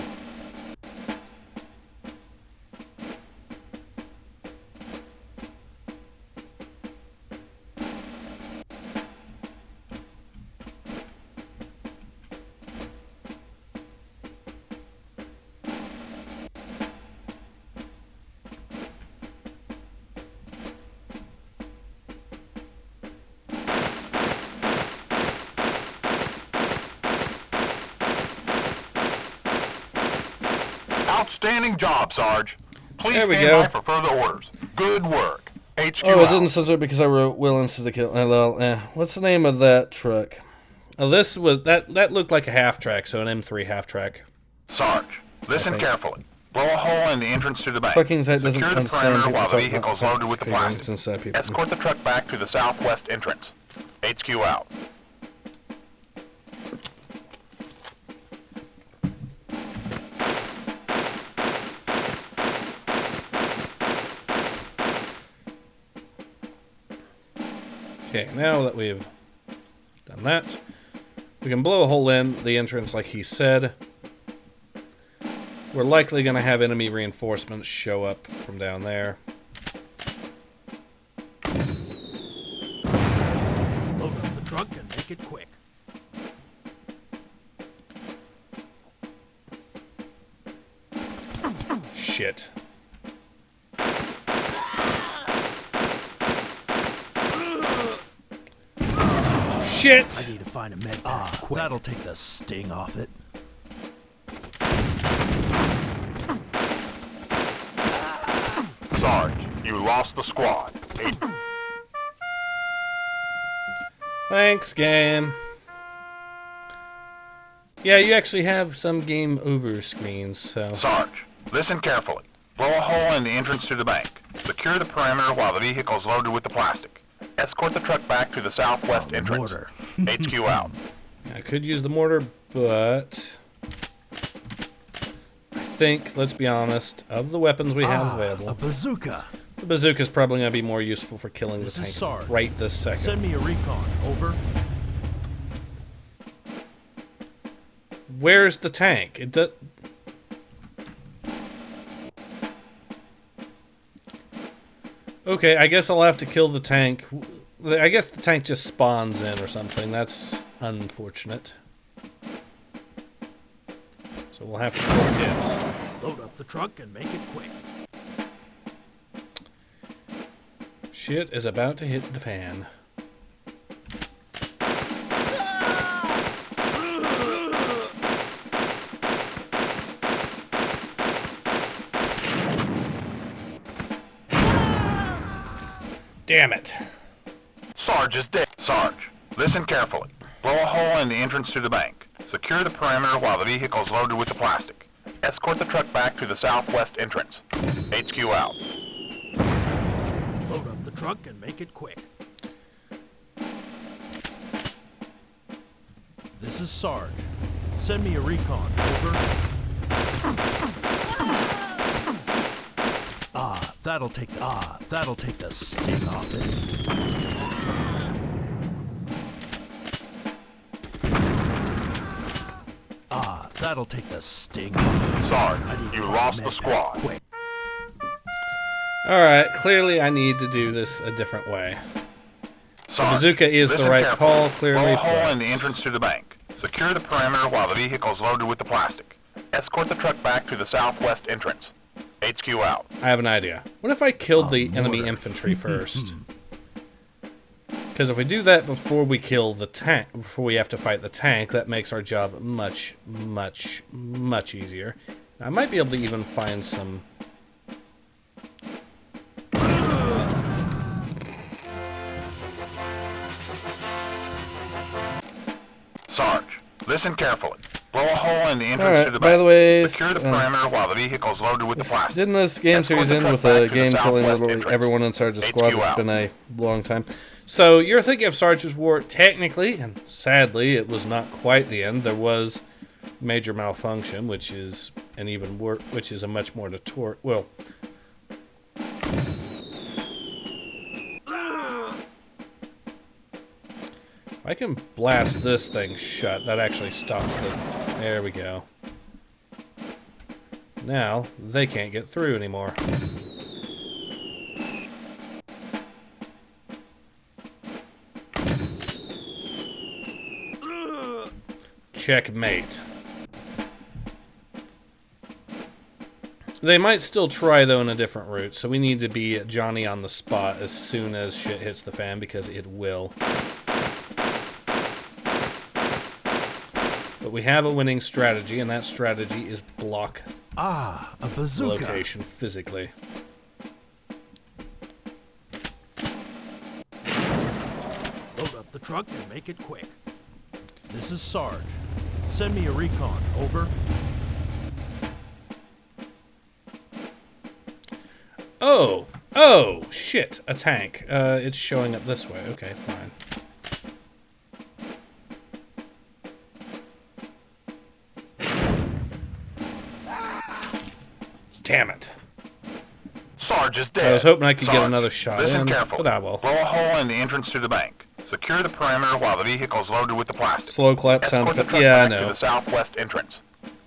Outstanding job, Sarge. Please There we stand go. by for further orders. Good work. HQ Oh, it out. didn't censor it because I wrote will instead of kill. What's the name of that truck? Oh, this was that looked like a half track, so an M3 half track. Sarge, listen carefully. Blow a hole in the entrance to the bank. Fucking site doesn't Secure the understand perimeter people while the talking vehicle's about loaded with the feelings plastic. inside people. Escort the truck back to the southwest entrance. HQ out. Okay, now that we've done that, we can blow a hole in the entrance like he said. We're likely going to have enemy reinforcements show up from down there. Load up the truck and make it quick. Shit. Shit! I need to find a med pack. That'll take the sting off it. Sarge, you lost the squad. Thanks, game. Yeah, you actually have some game over screens, so... Sarge, listen carefully. Blow a hole in the entrance to the bank. Secure the perimeter while the vehicle is loaded with the plastic. Escort the truck back to the southwest entrance. Mortar. HQ out. I could use the mortar, but... I think, let's be honest, of the weapons we have A available, bazooka. the bazooka's probably going to be more useful for killing the This is tank Sarge. right this second. Send me a recon. Over. Where's the tank? It does... Okay, I guess I'll have to kill the tank. I guess the tank just spawns in or something. That's unfortunate. So we'll have to kill it. Load up the truck and make it quick. Shit is about to hit the fan. Damn it. Sarge is dead. Sarge, listen carefully. Blow a hole in the entrance to the bank. Secure the perimeter while the vehicle is loaded with the plastic. Escort the truck back to the southwest entrance. HQ out. Load up the truck and make it quick. This is Sarge. Send me a recon. Over. That'll take the sting off it. That'll take the sting off it. Sarge, I need you to lost the make that squad. quick. Alright, clearly I need to do this a different way. Sarge, bazooka is the listen right carefully. call, clearly, Blow a hole in but- the entrance to the bank. Secure the perimeter while the vehicle is loaded with the plastic. Escort the truck back to the southwest entrance. HQ out. I have an idea. What if I killed the enemy mortar. infantry first? Because if we do that before we kill the tank, before we have to fight the tank, that makes our job much, much, much easier. I might be able to even find some... Sarge, listen carefully. Blow a hole in the entrance Alright, to the by bank. the way, Secure the perimeter while the vehicle is loaded with the plastic. didn't this game Escort series the end truck with back a to the game killing southwest literally entrance. everyone in Sarge's squad? HQ It's out. been a long time. So you're thinking of Sarge's War. Technically, and sadly, it was not quite the end. There was major malfunction, which is an even worse, which is a much more notorious. Well, if I can blast this thing shut, that actually stops the... There we go. Now, they can't get through anymore. Checkmate. They might still try, though, in a different route, so we need to be Johnny on the spot as soon as shit hits the fan, because it will. But we have a winning strategy, and that strategy is block A the bazooka. location physically. Load up the truck and make it quick. This is Sarge. Send me a recon. Over. Oh! Oh! Shit! A tank. It's showing up this way. Okay, fine. Damn it. Sarge is dead. I was hoping I could get Sarge, another shot listen in, carefully. but I will. Blow a hole in the entrance to the bank. Secure the perimeter while the vehicle is loaded with the plastic. Slow clap sound Escort the effect. truck Yeah, I back to know. the southwest entrance.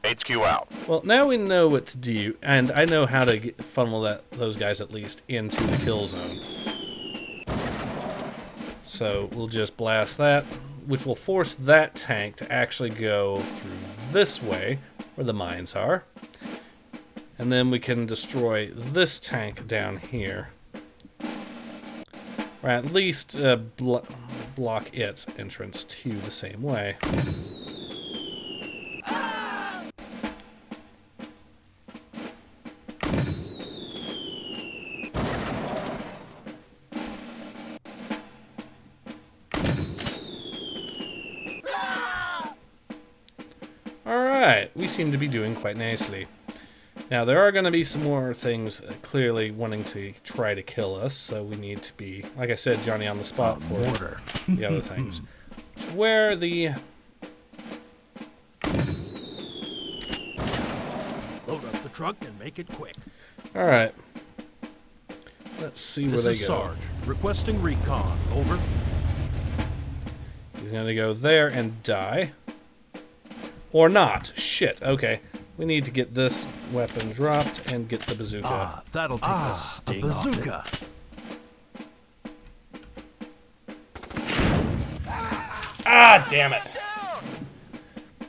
HQ out. Well, now we know what to do, and I know how to funnel those guys at least into the kill zone. So we'll just blast that, which will force that tank to actually go through this way, where the mines are. And then we can destroy this tank down here. Or at least block its entrance to the same way. we seem to be doing quite nicely. Now, there are going to be some more things clearly wanting to try to kill us, so we need to be, like I said, Johnny on the spot for Mortar. the other things. It's where the... Load up the truck and make it quick. Alright. Let's see where they This is go. Sarge. Requesting recon. Over. He's going to go there and die. Or not. Shit. Okay. We need to get this weapon dropped and get the bazooka. Ah, that'll take the sting off it. bazooka. Ah, damn it.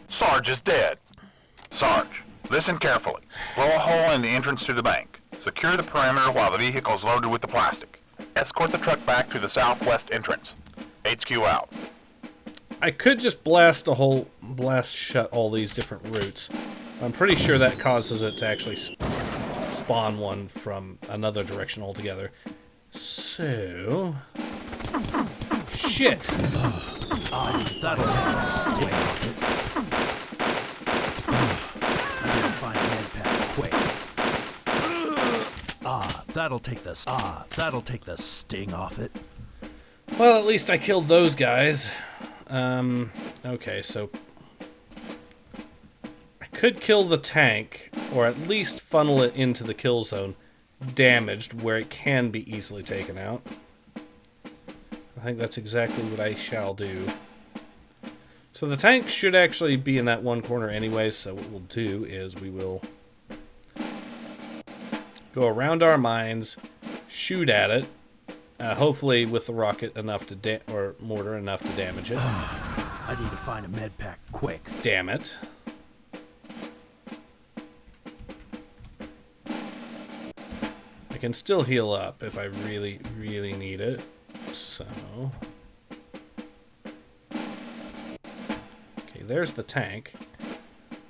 Sarge is dead. Sarge, listen carefully. Blow a hole in the entrance to the bank. Secure the perimeter while the vehicle is loaded with the plastic. Escort the truck back to the southwest entrance. HQ out. I could just blast shut all these different routes. I'm pretty sure that causes it to actually spawn one from another direction altogether. So... Shit! That'll take the sting off it. I need to find a med pack quick. That'll take the sting off it. Well, at least I killed those guys. Okay, so... I could kill the tank, or at least funnel it into the kill zone, damaged, where it can be easily taken out. I think that's exactly what I shall do. So the tank should actually be in that one corner anyway, so what we'll do is we will go around our mines, shoot at it, hopefully with the rocket enough to or mortar enough to damage it. I need to find a med pack quick. Damn it. I can still heal up if I really, really need it. So... Okay, there's the tank.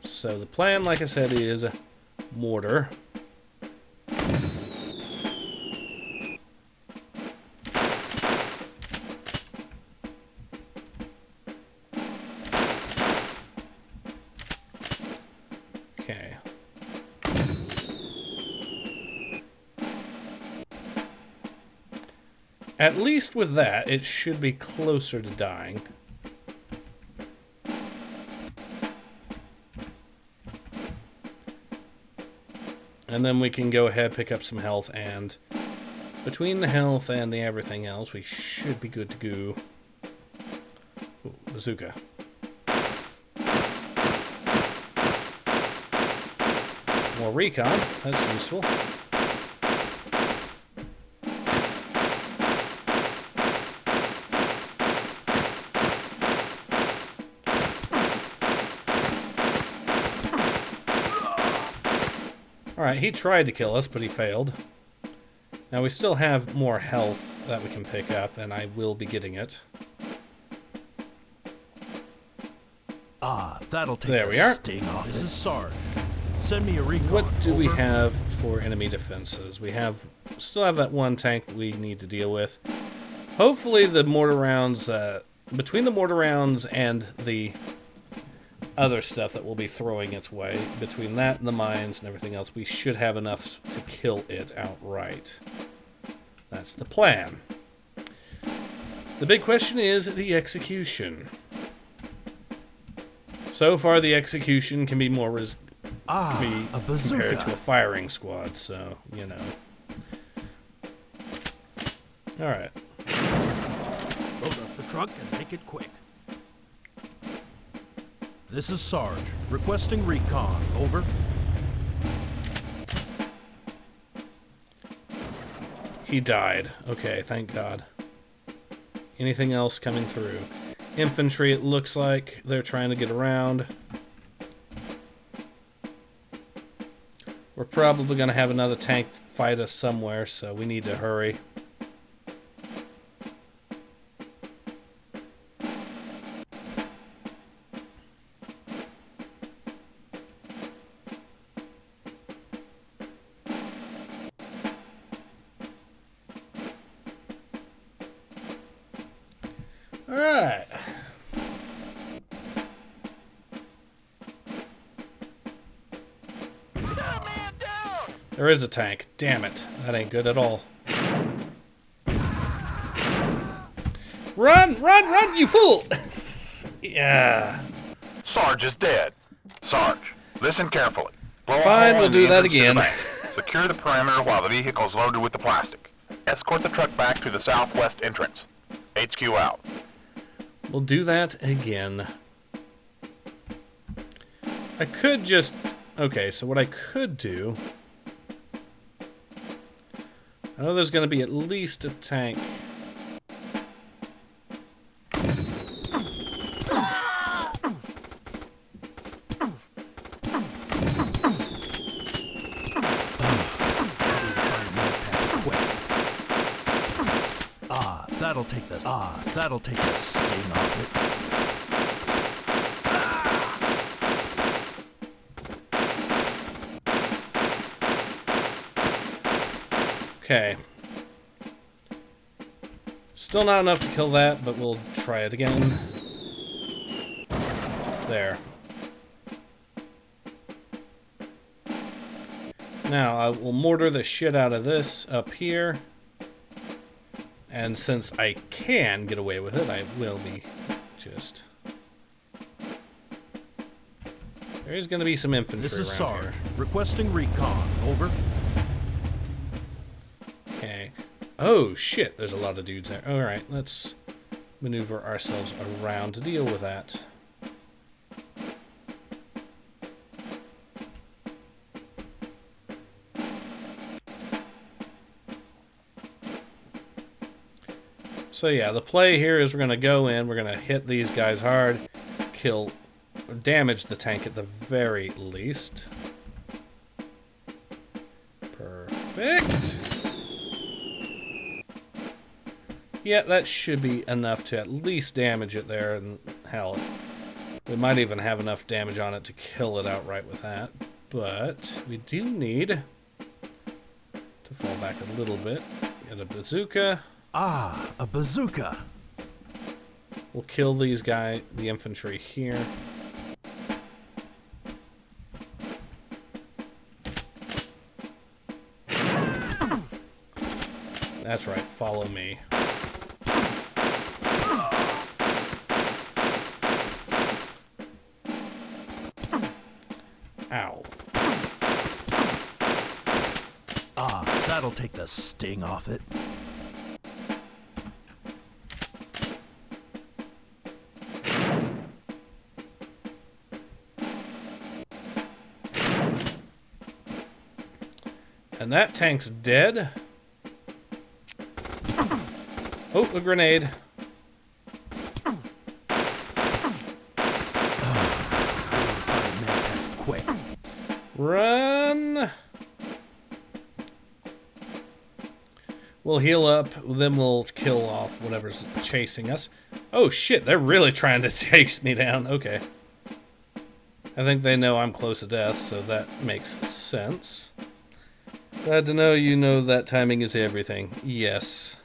So the plan, like I said, is mortar. Okay. At least with that, it should be closer to dying. And then we can go ahead, pick up some health, and between the health and the everything else, we should be good to go. Ooh, bazooka. More recon, that's useful. Alright, he tried to kill us, but he failed. Now we still have more health that we can pick up, and I will be getting it. That'll take There the we are. sting off. This is Sarge. Send me a recon. What do we Over. have for enemy defenses? We still have that one tank we need to deal with. Hopefully the mortar rounds, between the mortar rounds and the other stuff that we'll be throwing its way, between that and the mines and everything else, we should have enough to kill it outright. That's the plan. The big question is the execution. So far, the execution can be more a compared bazooka. to a firing squad, so, you know. Alright. Load up the truck and make it quick. This is Sarge. Requesting recon. Over. He died. Okay, thank God. Anything else coming through? Infantry, it looks like they're trying to get around. We're probably going to have another tank fight us somewhere, so we need to hurry. Alright. There is a tank. Damn it. That ain't good at all. Run! Run! Run, you fool! Yeah. Sarge is dead. Sarge, listen carefully. Blow a Fine, hole we'll in do the that entrance to the again. bank. Secure the perimeter while the vehicle is loaded with the plastic. Escort the truck back to the southwest entrance. HQ out. We'll do that again. I could just... Okay, so what I could do... I know there's going to be at least a tank. That'll take the sting off it. Okay. Still not enough to kill that, but we'll try it again. There. Now, I will mortar the shit out of this up here. And since I can get away with it, I will be just... There's going to be some infantry This is around Sarge. here. Requesting recon. Over. Okay. Oh, shit. There's a lot of dudes there. Alright, let's maneuver ourselves around to deal with that. So yeah, the play here is we're going to go in, we're going to hit these guys hard, kill, or damage the tank at the very least. Perfect. Yeah, that should be enough to at least damage it there, and hell, we might even have enough damage on it to kill it outright with that. But we do need to fall back a little bit. Get a bazooka. Ah, a bazooka. We'll kill these guys, the infantry here. That's right, follow me. Ow. Ah, that'll take the sting off it. And that tank's dead. Oh, a grenade. Quick. Run! We'll heal up, then we'll kill off whatever's chasing us. Oh shit, they're really trying to chase me down. Okay. I think they know I'm close to death, so that makes sense. Glad to know you know that timing is everything. Yes.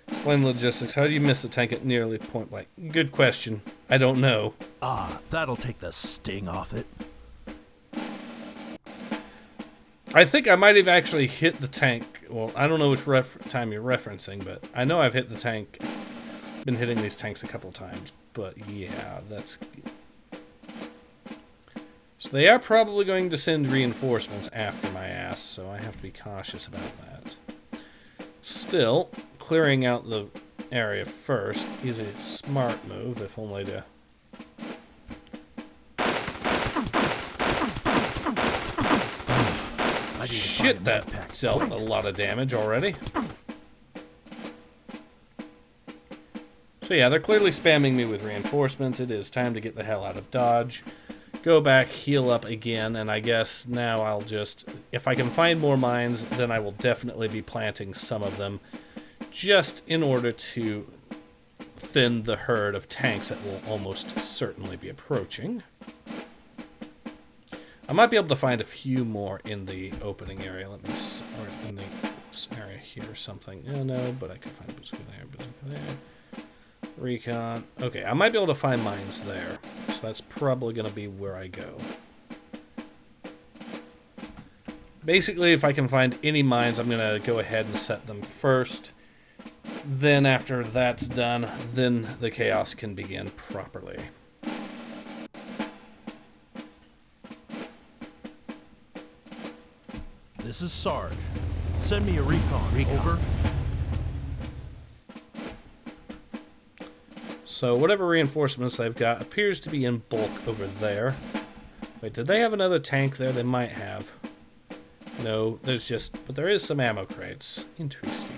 Explain logistics. How do you miss a tank at nearly point blank? Good question. I don't know. Ah, that'll take the sting off it. I think I might have actually hit the tank. Well, I don't know which time you're referencing, but I know I've hit the tank. Been hitting these tanks a couple times, but yeah, that's... So they are probably going to send reinforcements after my ass, so I have to be cautious about that. Still, clearing out the area first is a smart move, if only to... Shit, that dealt a lot of damage already. So yeah, they're clearly spamming me with reinforcements. It is time to get the hell out of Dodge. Go back, heal up again, and I guess now I'll just... If I can find more mines, then I will definitely be planting some of them, just in order to thin the herd of tanks that will almost certainly be approaching. I might be able to find a few more in the opening area. Let me... Or in the area here or something. No, but I could find a bazooka there, Recon. Okay, I might be able to find mines there. So that's probably going to be where I go. Basically, if I can find any mines, I'm going to go ahead and set them first. Then after that's done, then the chaos can begin properly. This is Sarge. Send me a recon. Over. So whatever reinforcements they've got appears to be in bulk over there. Wait, did they have another tank there? They might have. No, there's just... But there is some ammo crates. Interesting.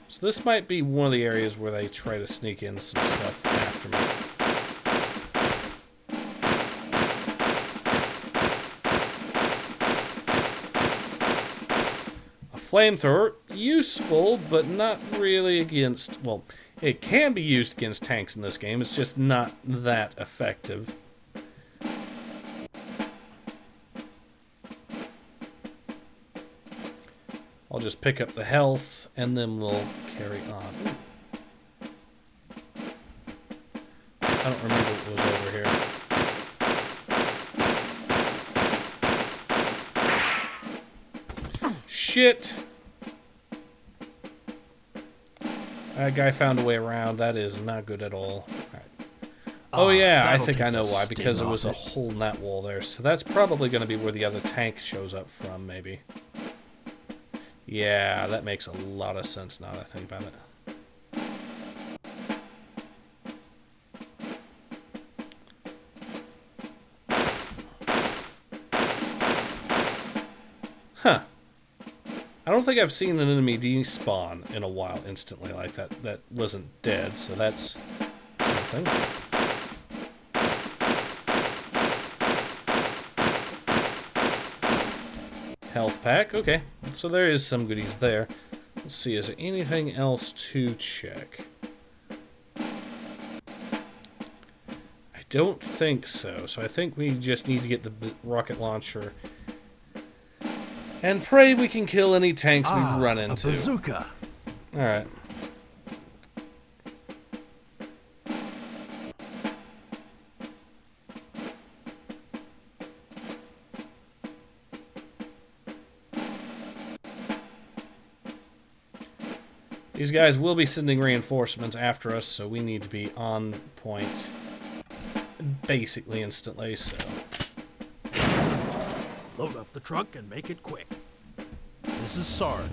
So this might be one of the areas where they try to sneak in some stuff after me. A flamethrower, useful, but not really against... Well, it can be used against tanks in this game. It's just not that effective. I'll just pick up the health, and then we'll carry on. I don't remember what was over here. Shit! That guy found a way around. That is not good at all. Right. Oh yeah, I think I know why. Because there was a hole in that wall there. So that's probably going to be where the other tank shows up from, maybe. Yeah, that makes a lot of sense now that I think about it. Huh. I don't think I've seen an enemy despawn in a while instantly like that. That wasn't dead, so that's something. Health pack, okay. So there is some goodies there. Let's see, is there anything else to check? I don't think so. So I think we just need to get the rocket launcher. And pray we can kill any tanks we run into. A bazooka. Alright. These guys will be sending reinforcements after us, so we need to be on point basically instantly, so... Load up the truck and make it quick. This is Sarge.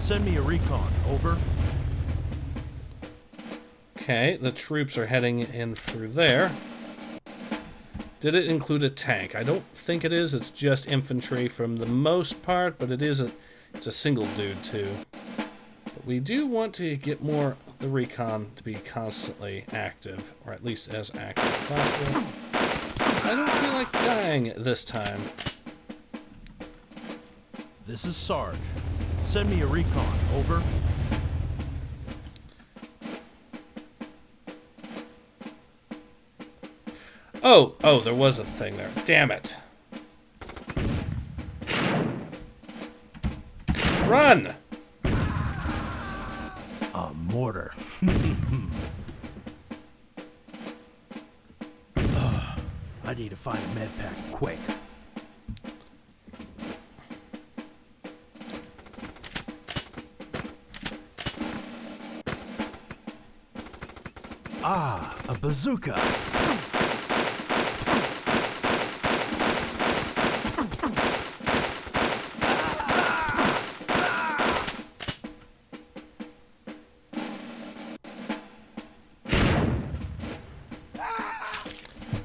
Send me a recon. Over. Okay, the troops are heading in through there. Did it include a tank? I don't think it is. It's just infantry from the most part, but it's a single dude too. But we do want to get more of the recon to be constantly active, or at least as active as possible. I don't feel like dying this time. This is Sarge. Send me a recon. Over. Oh, there was a thing there. Damn it. Run! A mortar. I need to find a med pack quick. A bazooka.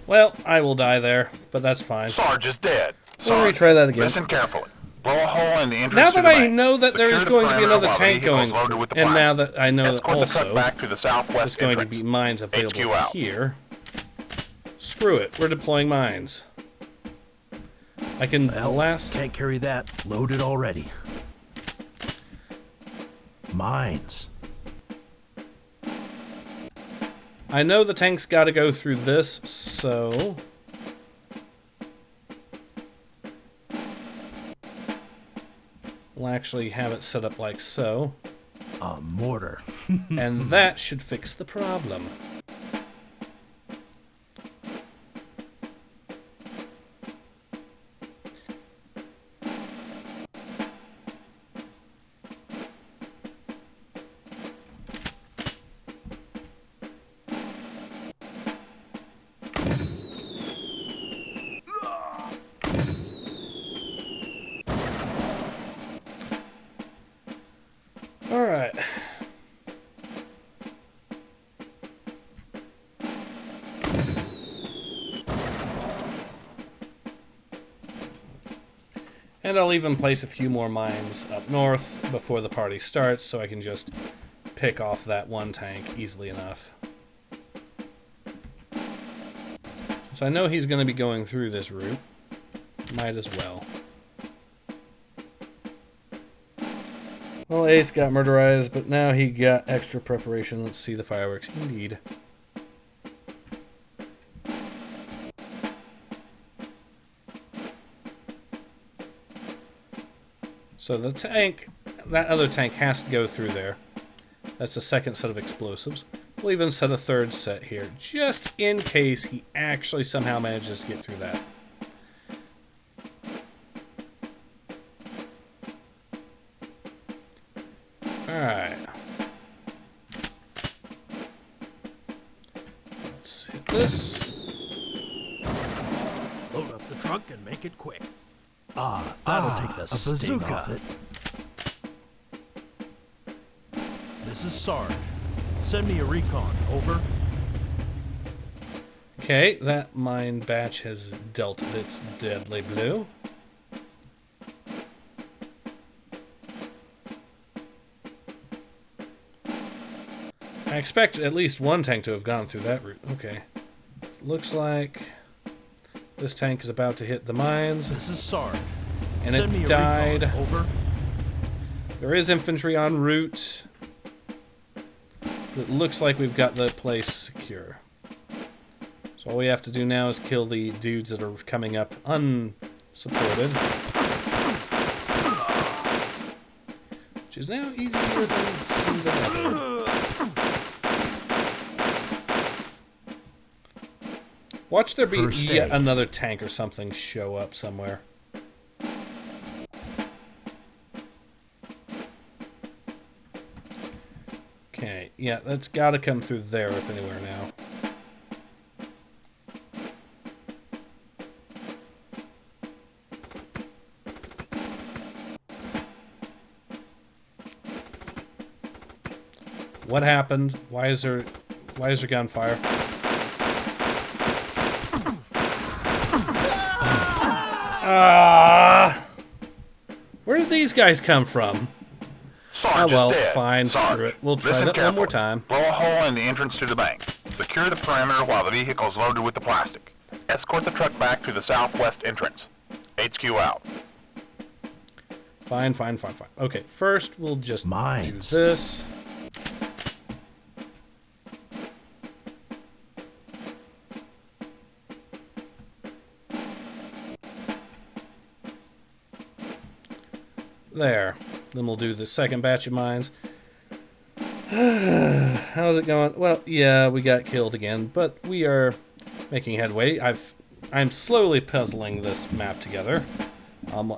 Well, I will die there, but that's fine. Sarge is dead. We'll retry that again. Listen carefully. Blow a hole in the entrance Now to that the I bank. know that there is Secure going the to be another perimeter tank while going vehicles loaded with the and now plastic. that I know that Escort the truck also back to the southwest there's going to entrance. be mines available HQ out. here. Screw it, we're deploying mines. I can blast... Can't carry that. Loaded already. Mines. I know the tank's got to go through this, so... We'll actually have it set up like so. A mortar. And that should fix the problem. Alright. And I'll even place a few more mines up north before the party starts, so I can just pick off that one tank easily enough. Since I know he's going to be going through this route, might as well. Well, Ace got murderized, but now he got extra preparation. Let's see the fireworks. Indeed. So the tank, that other tank has to go through there. That's the second set of explosives. We'll even set a third set here, just in case he actually somehow manages to get through that. Alright. Let's hit this. Load up the trunk and make it quick. That'll take the sting off it. This is Sarge. Send me a recon, over. Okay, that mine batch has dealt its deadly blow. I expect at least one tank to have gone through that route. Okay. Looks like this tank is about to hit the mines. This is Sarge. And Send me it a died. recon, over. There is infantry en route. It looks like we've got the place secure. So all we have to do now is kill the dudes that are coming up unsupported. Which is now easier than ever. Watch there be yet another tank or something show up somewhere. Okay, yeah, that's gotta come through there if anywhere now. What happened? Why is there gunfire? Where did these guys come from? Sarge well, is dead. fine, Sarge, screw it. We'll try listen that one more carefully. time. Blow a hole in the entrance to the bank. Secure the perimeter while the vehicle is loaded with the plastic. Escort the truck back to the southwest entrance. HQ out. Fine. Okay, first we'll just do this. There. Then we'll do the second batch of mines. How's it going? Well, yeah, we got killed again, but we are making headway. I'm slowly puzzling this map together.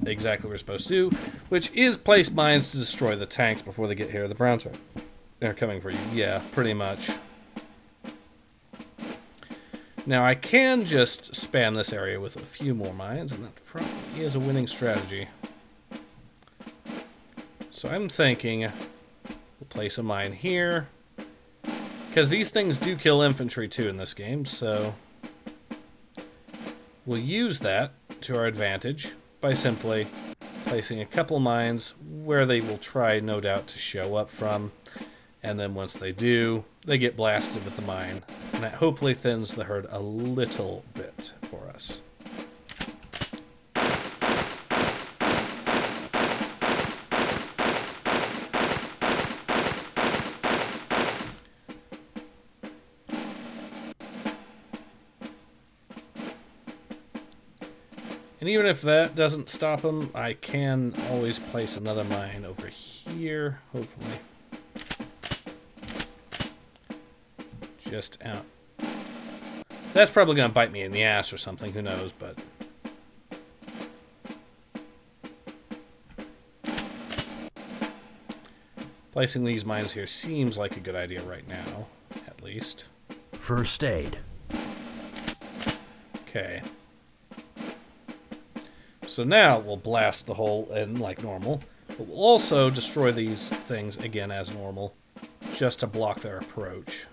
Exactly what we're supposed to do, which is place mines to destroy the tanks before they get here. The Browns they're coming for you. Yeah, pretty much. Now I can just spam this area with a few more mines, and that probably is a winning strategy. So I'm thinking we'll place a mine here, because these things do kill infantry too in this game, so we'll use that to our advantage by simply placing a couple mines where they will try, no doubt, to show up from, and then once they do, they get blasted with the mine, and that hopefully thins the herd a little bit for us. And even if that doesn't stop them, I can always place another mine over here, hopefully. Just out. That's probably going to bite me in the ass or something, who knows, but... placing these mines here seems like a good idea right now, at least. First aid. Okay. So now we'll blast the hole in like normal. But we'll also destroy these things again as normal, just to block their approach.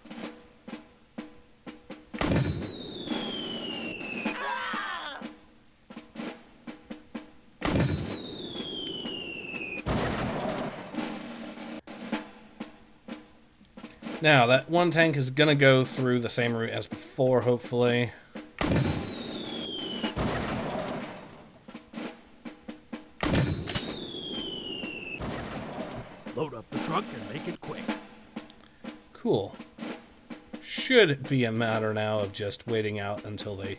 Now, that one tank is going to go through the same route as before, hopefully. Load up the truck and make it quick. Cool. Should be a matter now of just waiting out until the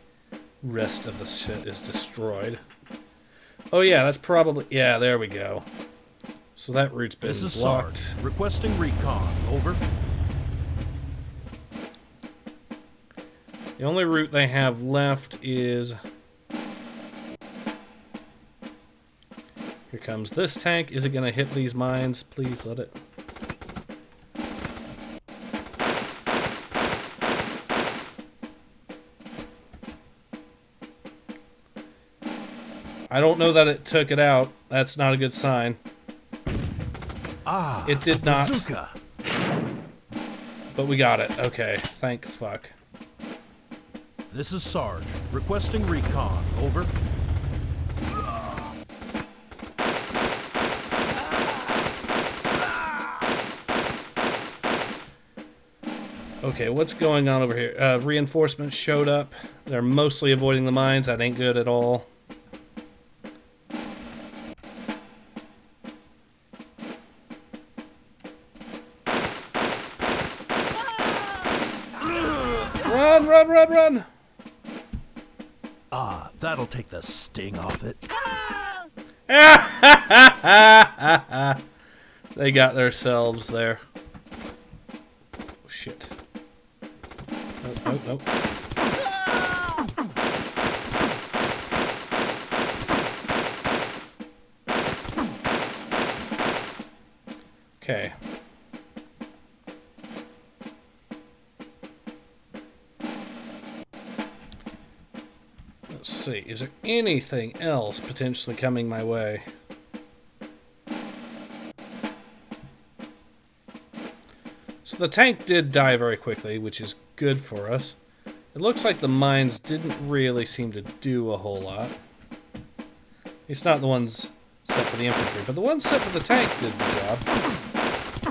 rest of the shit is destroyed. Oh yeah, that's probably... Yeah, there we go. So that route's been This is blocked. Sarge. Requesting recon. Over. The only route they have left is... Here comes this tank. Is it going to hit these mines? Please let it. I don't know that it took it out. That's not a good sign. Ah, It did not. bazooka. But we got it. Okay, thank fuck. This is Sarge. Requesting recon. Over. Okay, what's going on over here? Reinforcements showed up. They're mostly avoiding the mines. That ain't good at all. Run, run, run, run! Ah, that'll take the sting off it. They got themselves there. Oh, shit. Oh, oh, oh. Okay. Let's see. Is there anything else potentially coming my way? So the tank did die very quickly, which is good for us. It looks like the mines didn't really seem to do a whole lot. At least not the ones set for the infantry, but the ones set for the tank did the job.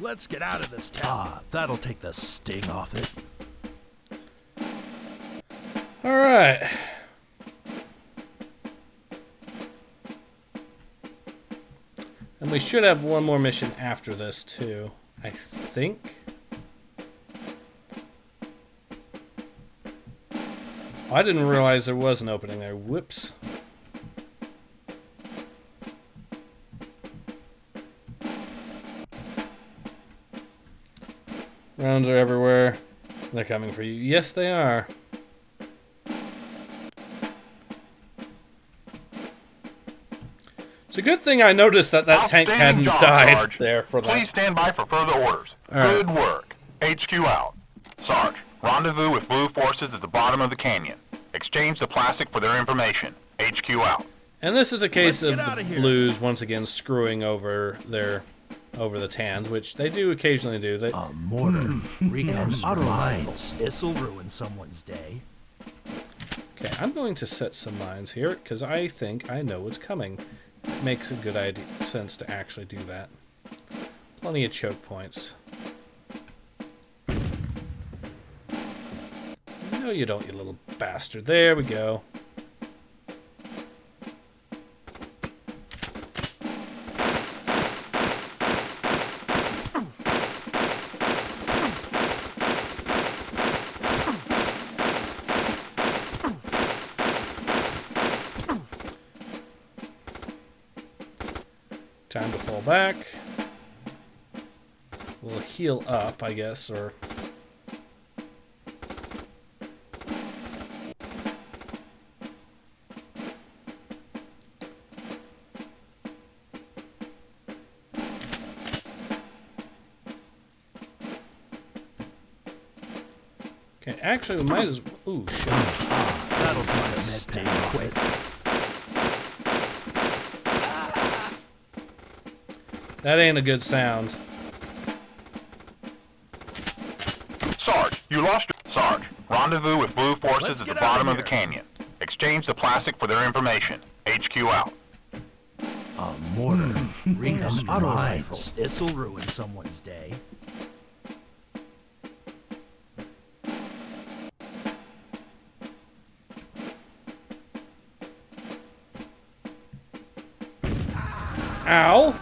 Let's get out of this town. Ah, that'll take the sting off it. Alright. And we should have one more mission after this, too. I think. Oh, I didn't realize there was an opening there. Whoops. Rounds are everywhere. They're coming for you. Yes, they are. It's a good thing I noticed that tank hadn't died Sarge. there for that. Please stand by for further orders. Good work. HQ out. Sarge, rendezvous with blue forces at the bottom of the canyon. Exchange the plastic for their information. HQ out. And this is a case of Let's get the outta here. blues once again screwing over the tans, which they do occasionally do. They, A mortar. Recon auto mines. This'll ruin someone's day. okay, I'm going to set some mines here because I think I know what's coming. It makes a good sense to actually do that. Plenty of choke points. No, you don't, you little bastard. There we go. Time to fall back. We'll heal up, I guess, or... Okay, actually, we might as well. Ooh, shit. That'll do the med pack quick. That ain't a good sound. Sarge, you lost your... Sarge, rendezvous with blue forces at the bottom of the canyon. Exchange the plastic for their information. HQ out. A mortar. Recon auto rifle. This'll ruin someone's day. Ow!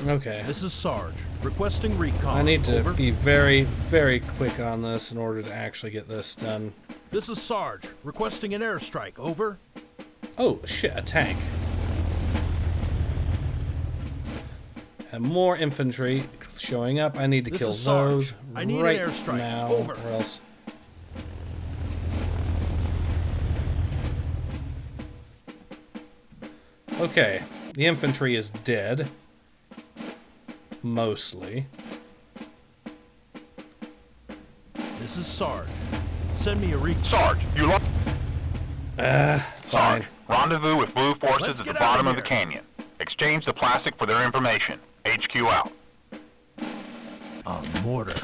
Okay. This is Sarge. Requesting recon. I need to Over. be very, very quick on this in order to actually get this done. This is Sarge. Requesting an airstrike. Over. Oh, shit, a tank. And more infantry showing up. I need to This kill is Sarge. those I need an right airstrike. now, Over. or else... Okay, the infantry is dead. Mostly. This is Sarge. Send me a recon. Sarge, you lost... Fine. Sarge, rendezvous with blue forces Let's at the get bottom out of of the here. canyon. Exchange the plastic for their information. HQ out. A mortar.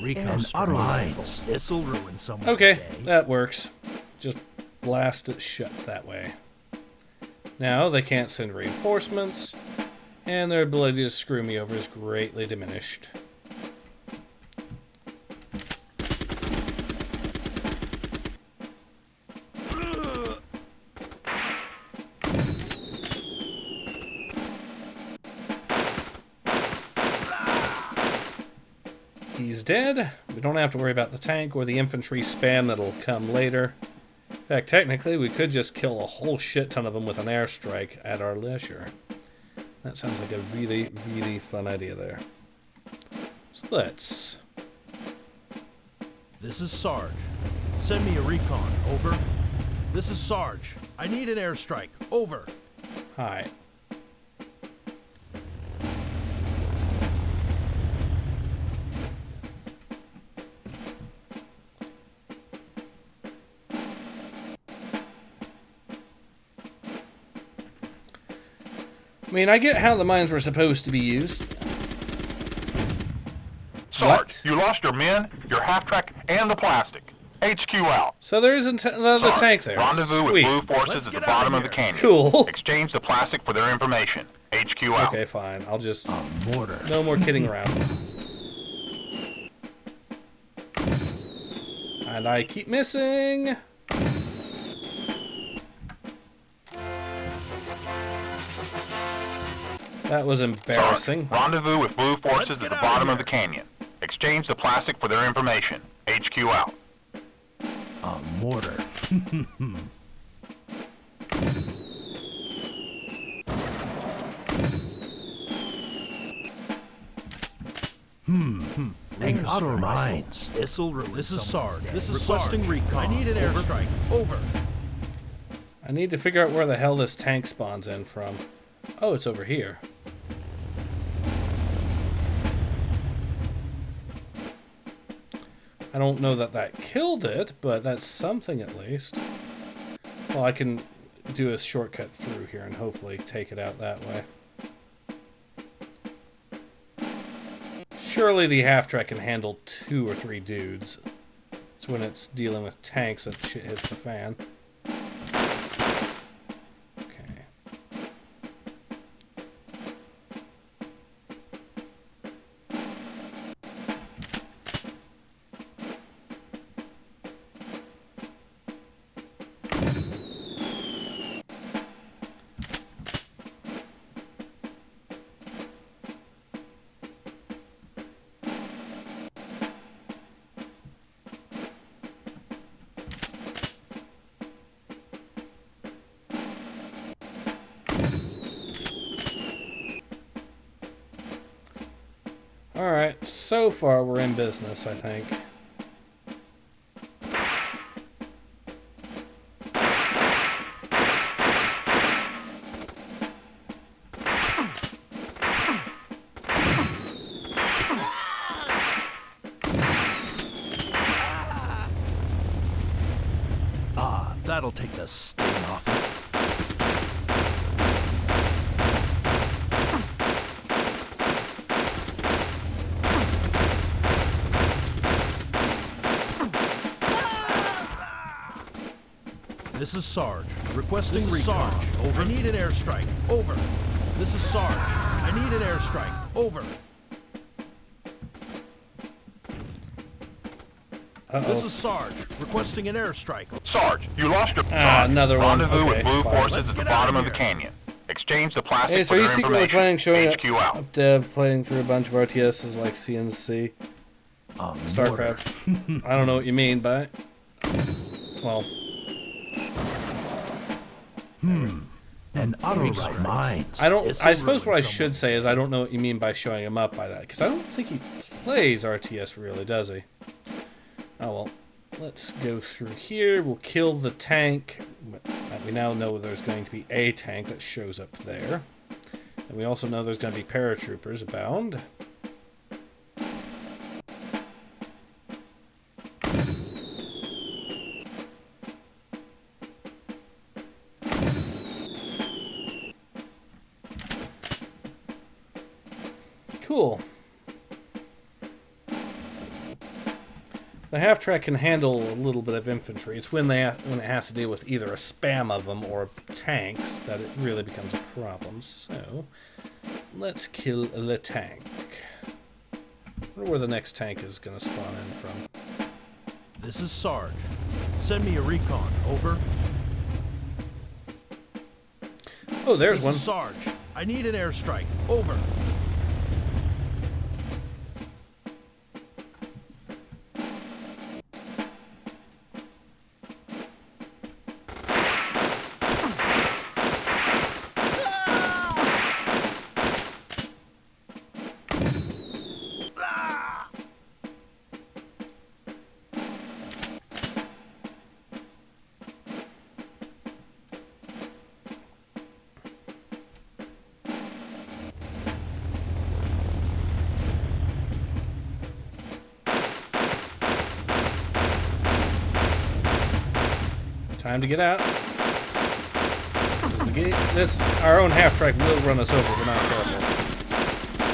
Recon auto rifle. This'll ruin someone's Okay, day. that works. Just blast it shut that way. Now they can't send reinforcements, and their ability to screw me over is greatly diminished. He's dead. We don't have to worry about the tank or the infantry spam that'll come later. In fact, technically, we could just kill a whole shit ton of them with an airstrike at our leisure. That sounds like a really, really fun idea there. So let's... This is Sarge. Send me a recon. Over. This is Sarge. I need an airstrike. Over. Hi. I mean, I get how the mines were supposed to be used. Sarge, What? you lost your men, your half-track, and the plastic. HQ out. So there isn't the Sarge, tank there. rendezvous with Sweet. blue forces Let's at the get bottom out of of the here. canyon. Cool. Exchange the plastic for their information. HQ out. Okay, fine. I'll just... A mortar. No more kidding around. And I keep missing. That was embarrassing. Sarge, rendezvous with blue forces Let's at get the out of bottom of here. the canyon. Exchange the plastic for their information. HQ out. A mortar. Make auto mines. This'll ruin This is Sarge. This is requesting recon. I need an airstrike. Over. I need to figure out where the hell this tank spawns in from. Oh, it's over here. I don't know that that killed it, but that's something at least. Well, I can do a shortcut through here and hopefully take it out that way. Surely the half-track can handle 2 or 3 dudes. It's when it's dealing with tanks that shit hits the fan. Okay. so far we're in business, I think. That'll take the sting off it. This is Sarge. Requesting recon. Over. I need an airstrike. Over. This is Sarge. I need an airstrike. Over. This is Sarge. Requesting an airstrike. Sarge, you lost your another one. Rendezvous Okay, with blue fine. forces at the bottom of the canyon. Exchange the plastic Hey, so for you their secretly planning information. showing HQ up out. dev playing through a bunch of RTSs like CNC, StarCraft? I don't know what you mean by it. Well. And auto-right minds. I suppose what I should say is I don't know what you mean by showing him up by that, because I don't think he plays RTS really, does he? Oh well. Let's go through here. We'll kill the tank. We now know there's going to be a tank that shows up there. And we also know there's going to be paratroopers abound. Cool. The half-track can handle a little bit of infantry. It's when it has to deal with either a spam of them or tanks that it really becomes a problem. So, let's kill the tank. I wonder where the next tank is going to spawn in from. This is Sarge. Send me a recon. Over. Oh, there's This one. is Sarge. I need an airstrike. Over. Time to get out. Our own half-track will run us over if we're not careful.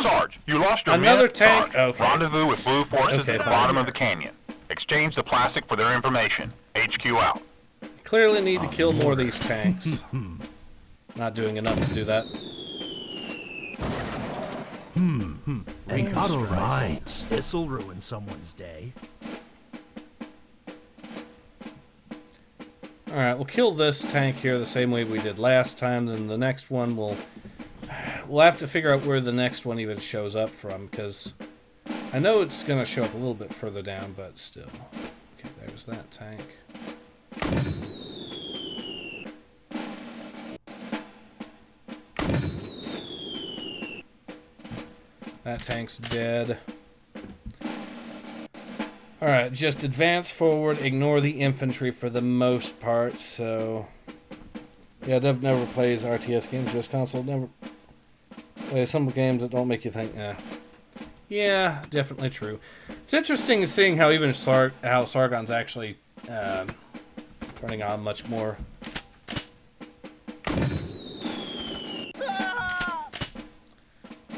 Sarge, you lost your Another men. tank? Sarge, Okay. Rendezvous with blue forces Okay, at the fine. bottom of the canyon. Exchange the plastic for their information. HQ out. Clearly need to kill more of these tanks. Not doing enough to do that. And auto-rides. This'll ruin someone's day. Alright, we'll kill this tank here the same way we did last time. Then the next one we'll have to figure out where the next one even shows up from, because I know it's going to show up a little bit further down, but still. Okay, there's that tank. That tank's dead. Alright, just advance forward, ignore the infantry for the most part, so... Yeah, Dev never plays RTS games, just console, never plays some games that don't make you think, eh. Yeah, definitely true. It's interesting seeing how even how Sargon's actually turning on much more.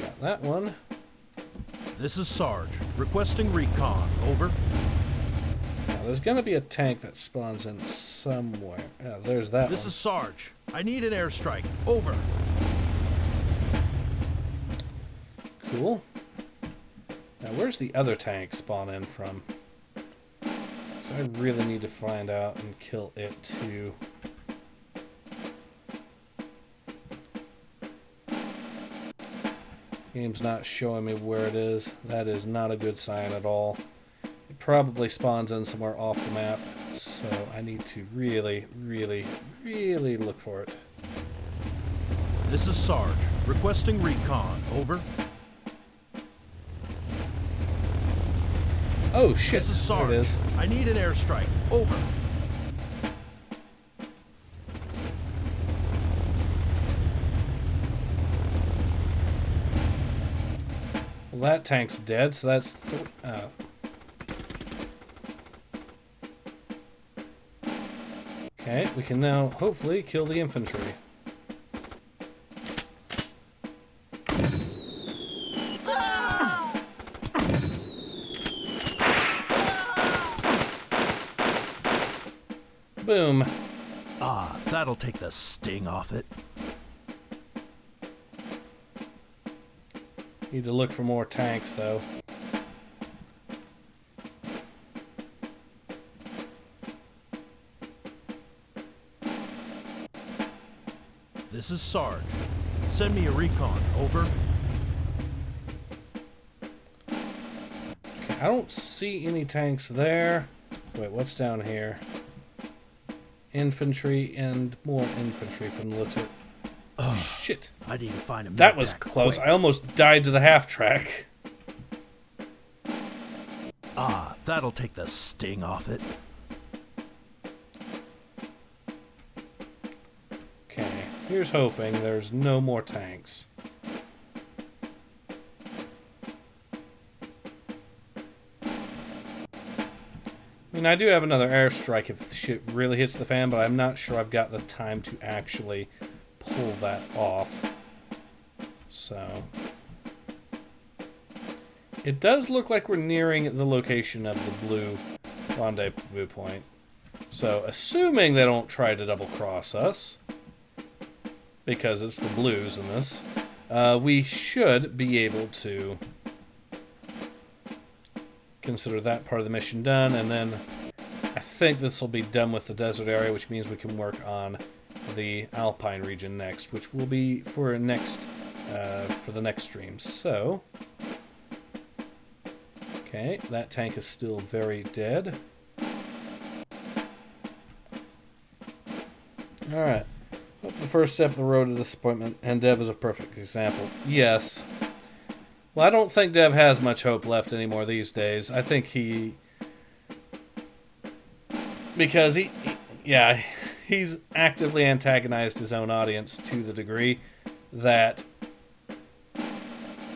Got that one. This is Sarge. Requesting recon. Over. Now, there's gonna be a tank that spawns in somewhere. Yeah, there's that This one. is Sarge. I need an airstrike. Over. Cool. Now, where's the other tank spawn in from? So I really need to find out and kill it too. Game's not showing me where it is. That is not a good sign at all. It probably spawns in somewhere off the map, so I need to really, really, really look for it. This is Sarge. Requesting recon. Over. Oh shit, This is there Sarge. it is. I need an airstrike. Over. Well, that tank's dead, so that's... Okay, we can now hopefully kill the infantry. Boom. Ah, that'll take the sting off it. Need to look for more tanks, though. This is Sarge. Send me a recon. Over. Okay, I don't see any tanks there. Wait, what's down here? Infantry and more infantry from the looks of it. Oh, shit. I need to find him. That was close. I almost died to the half track. Ah, that'll take the sting off it. Okay, here's hoping there's no more tanks. I mean, I do have another airstrike if the shit really hits the fan, but I'm not sure I've got the time to actually pull that off. So it does look like we're nearing the location of the blue rendezvous point. So assuming they don't try to double cross us, because it's the blues in this, we should be able to consider that part of the mission done, and then I think this will be done with the desert area, which means we can work on the Alpine region next, which will be for the next stream. So, okay, that tank is still very dead. All right, hope the first step of the road to disappointment, and Dev is a perfect example. Yes. Well, I don't think Dev has much hope left anymore these days. I think because he's actively antagonized his own audience to the degree that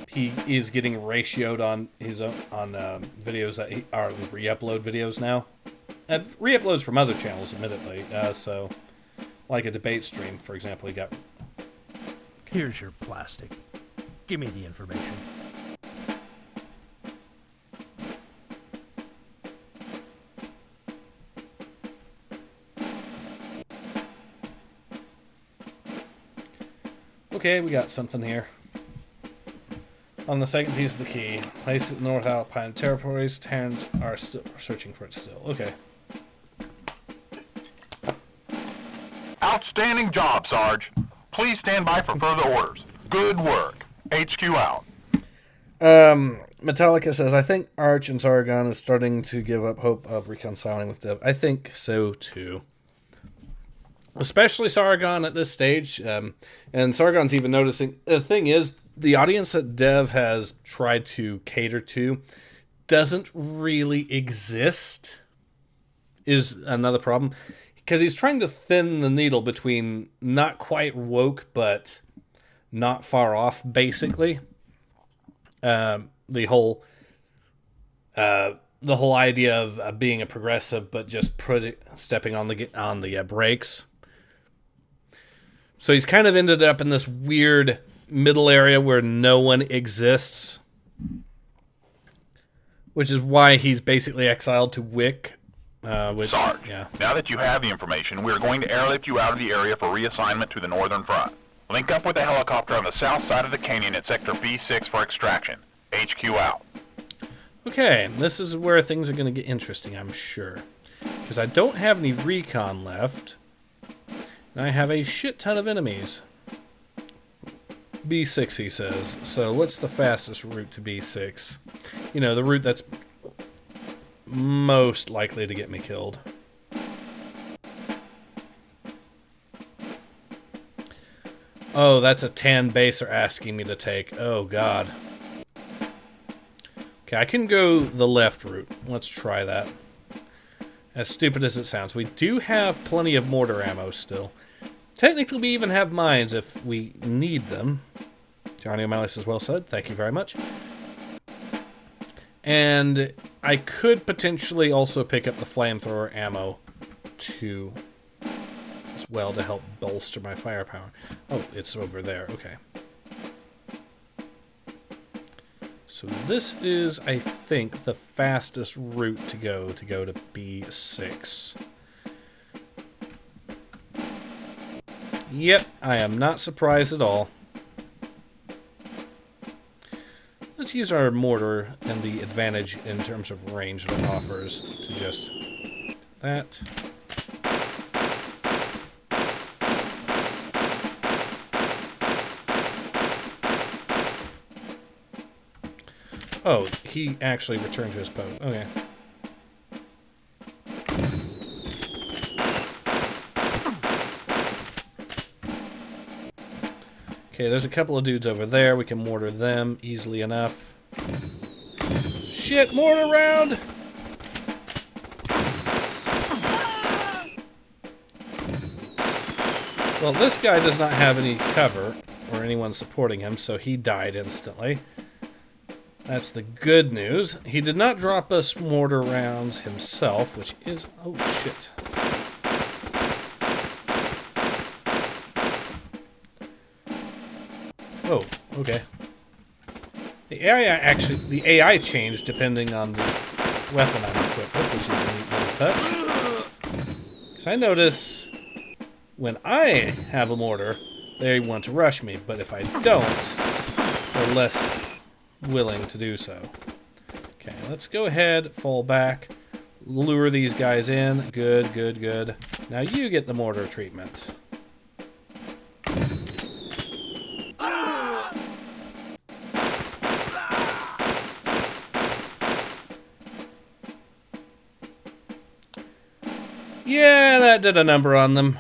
he is getting ratioed on his own videos that are re-upload videos now, and re-uploads from other channels, admittedly. So, like a debate stream, for example, he got. Here's your plastic. Give me the information. Okay, we got something here. On the second piece of the key, place it in North Alpine territories. Terrans are still searching for it still. Okay. Outstanding job, Sarge. Please stand by for further orders. Good work. HQ out. Metallica says, I think Arch and Sargon is starting to give up hope of reconciling with Dev. I think so, too. Especially Sargon at this stage. And Sargon's even noticing... The thing is, the audience that Dev has tried to cater to doesn't really exist, is another problem. Because he's trying to thin the needle between not quite woke, but not far off, basically. The whole idea of being a progressive, but just stepping on the brakes. So he's kind of ended up in this weird middle area where no one exists, which is why he's basically exiled to Wick. Sarge, now that you have the information, we are going to airlift you out of the area for reassignment to the northern front. Link up with the helicopter on the south side of the canyon at Sector B6 for extraction. HQ out. Okay, this is where things are going to get interesting, I'm sure. Because I don't have any recon left. And I have a shit ton of enemies. B6, he says. So what's the fastest route to B6? You know, the route that's most likely to get me killed. Oh, that's a tan base they're asking me to take. Oh, God. Okay, I can go the left route. Let's try that. As stupid as it sounds. We do have plenty of mortar ammo still. Technically, we even have mines if we need them. Johnny O'Malley says, well said. Thank you very much. And I could potentially also pick up the flamethrower ammo too, as well, to help bolster my firepower. Oh, it's over there. Okay. So this is, I think, the fastest route to go to B6. Yep, I am not surprised at all. Let's use our mortar and the advantage in terms of range that it offers to just that. Oh, he actually returned to his post. Okay. Okay, there's a couple of dudes over there. We can mortar them easily enough. Shit, mortar round! Well, this guy does not have any cover or anyone supporting him, so he died instantly. That's the good news. He did not drop us mortar rounds himself, which is... oh, shit. Oh, okay. The AI changed depending on the weapon I'm equipped with, which is a neat little touch. Because I notice when I have a mortar, they want to rush me, but if I don't, they're less willing to do so. Okay, let's go ahead, fall back, lure these guys in. Good, good, good. Now you get the mortar treatment. Yeah, that did a number on them.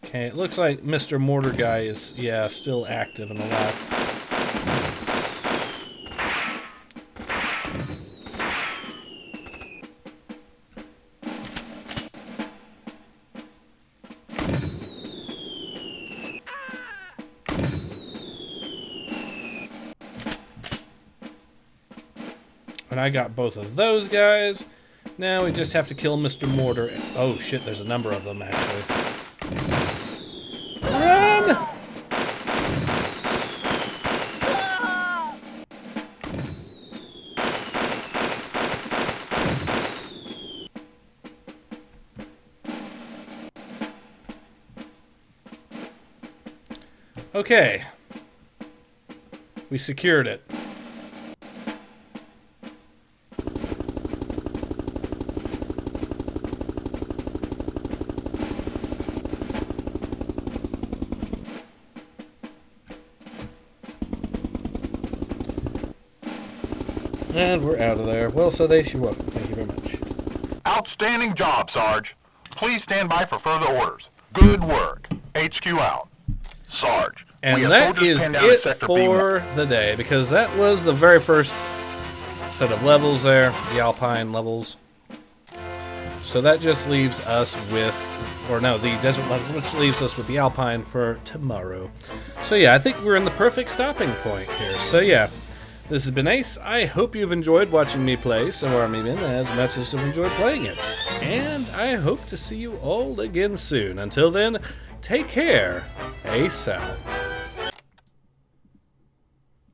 Okay, it looks like Mr. Mortar Guy is, yeah, still active and alive. And I got both of those guys. Now we just have to kill Mr. Mortar. Oh shit, there's a number of them actually. Run! Okay. We secured it. And we're out of there. Well, Sadesh, you're welcome. Thank you very much. Outstanding job, Sarge. Please stand by for further orders. Good work. HQ out. Sarge. And that is it for the day, because that was the very first set of levels there, the Alpine levels. So that just leaves us with, or no, the desert levels, which leaves us with the Alpine for tomorrow. So yeah, I think we're in the perfect stopping point here. So yeah. This has been Ace. I hope you've enjoyed watching me play some Army Men as much as you've enjoyed playing it. And I hope to see you all again soon. Until then, take care. Ace out.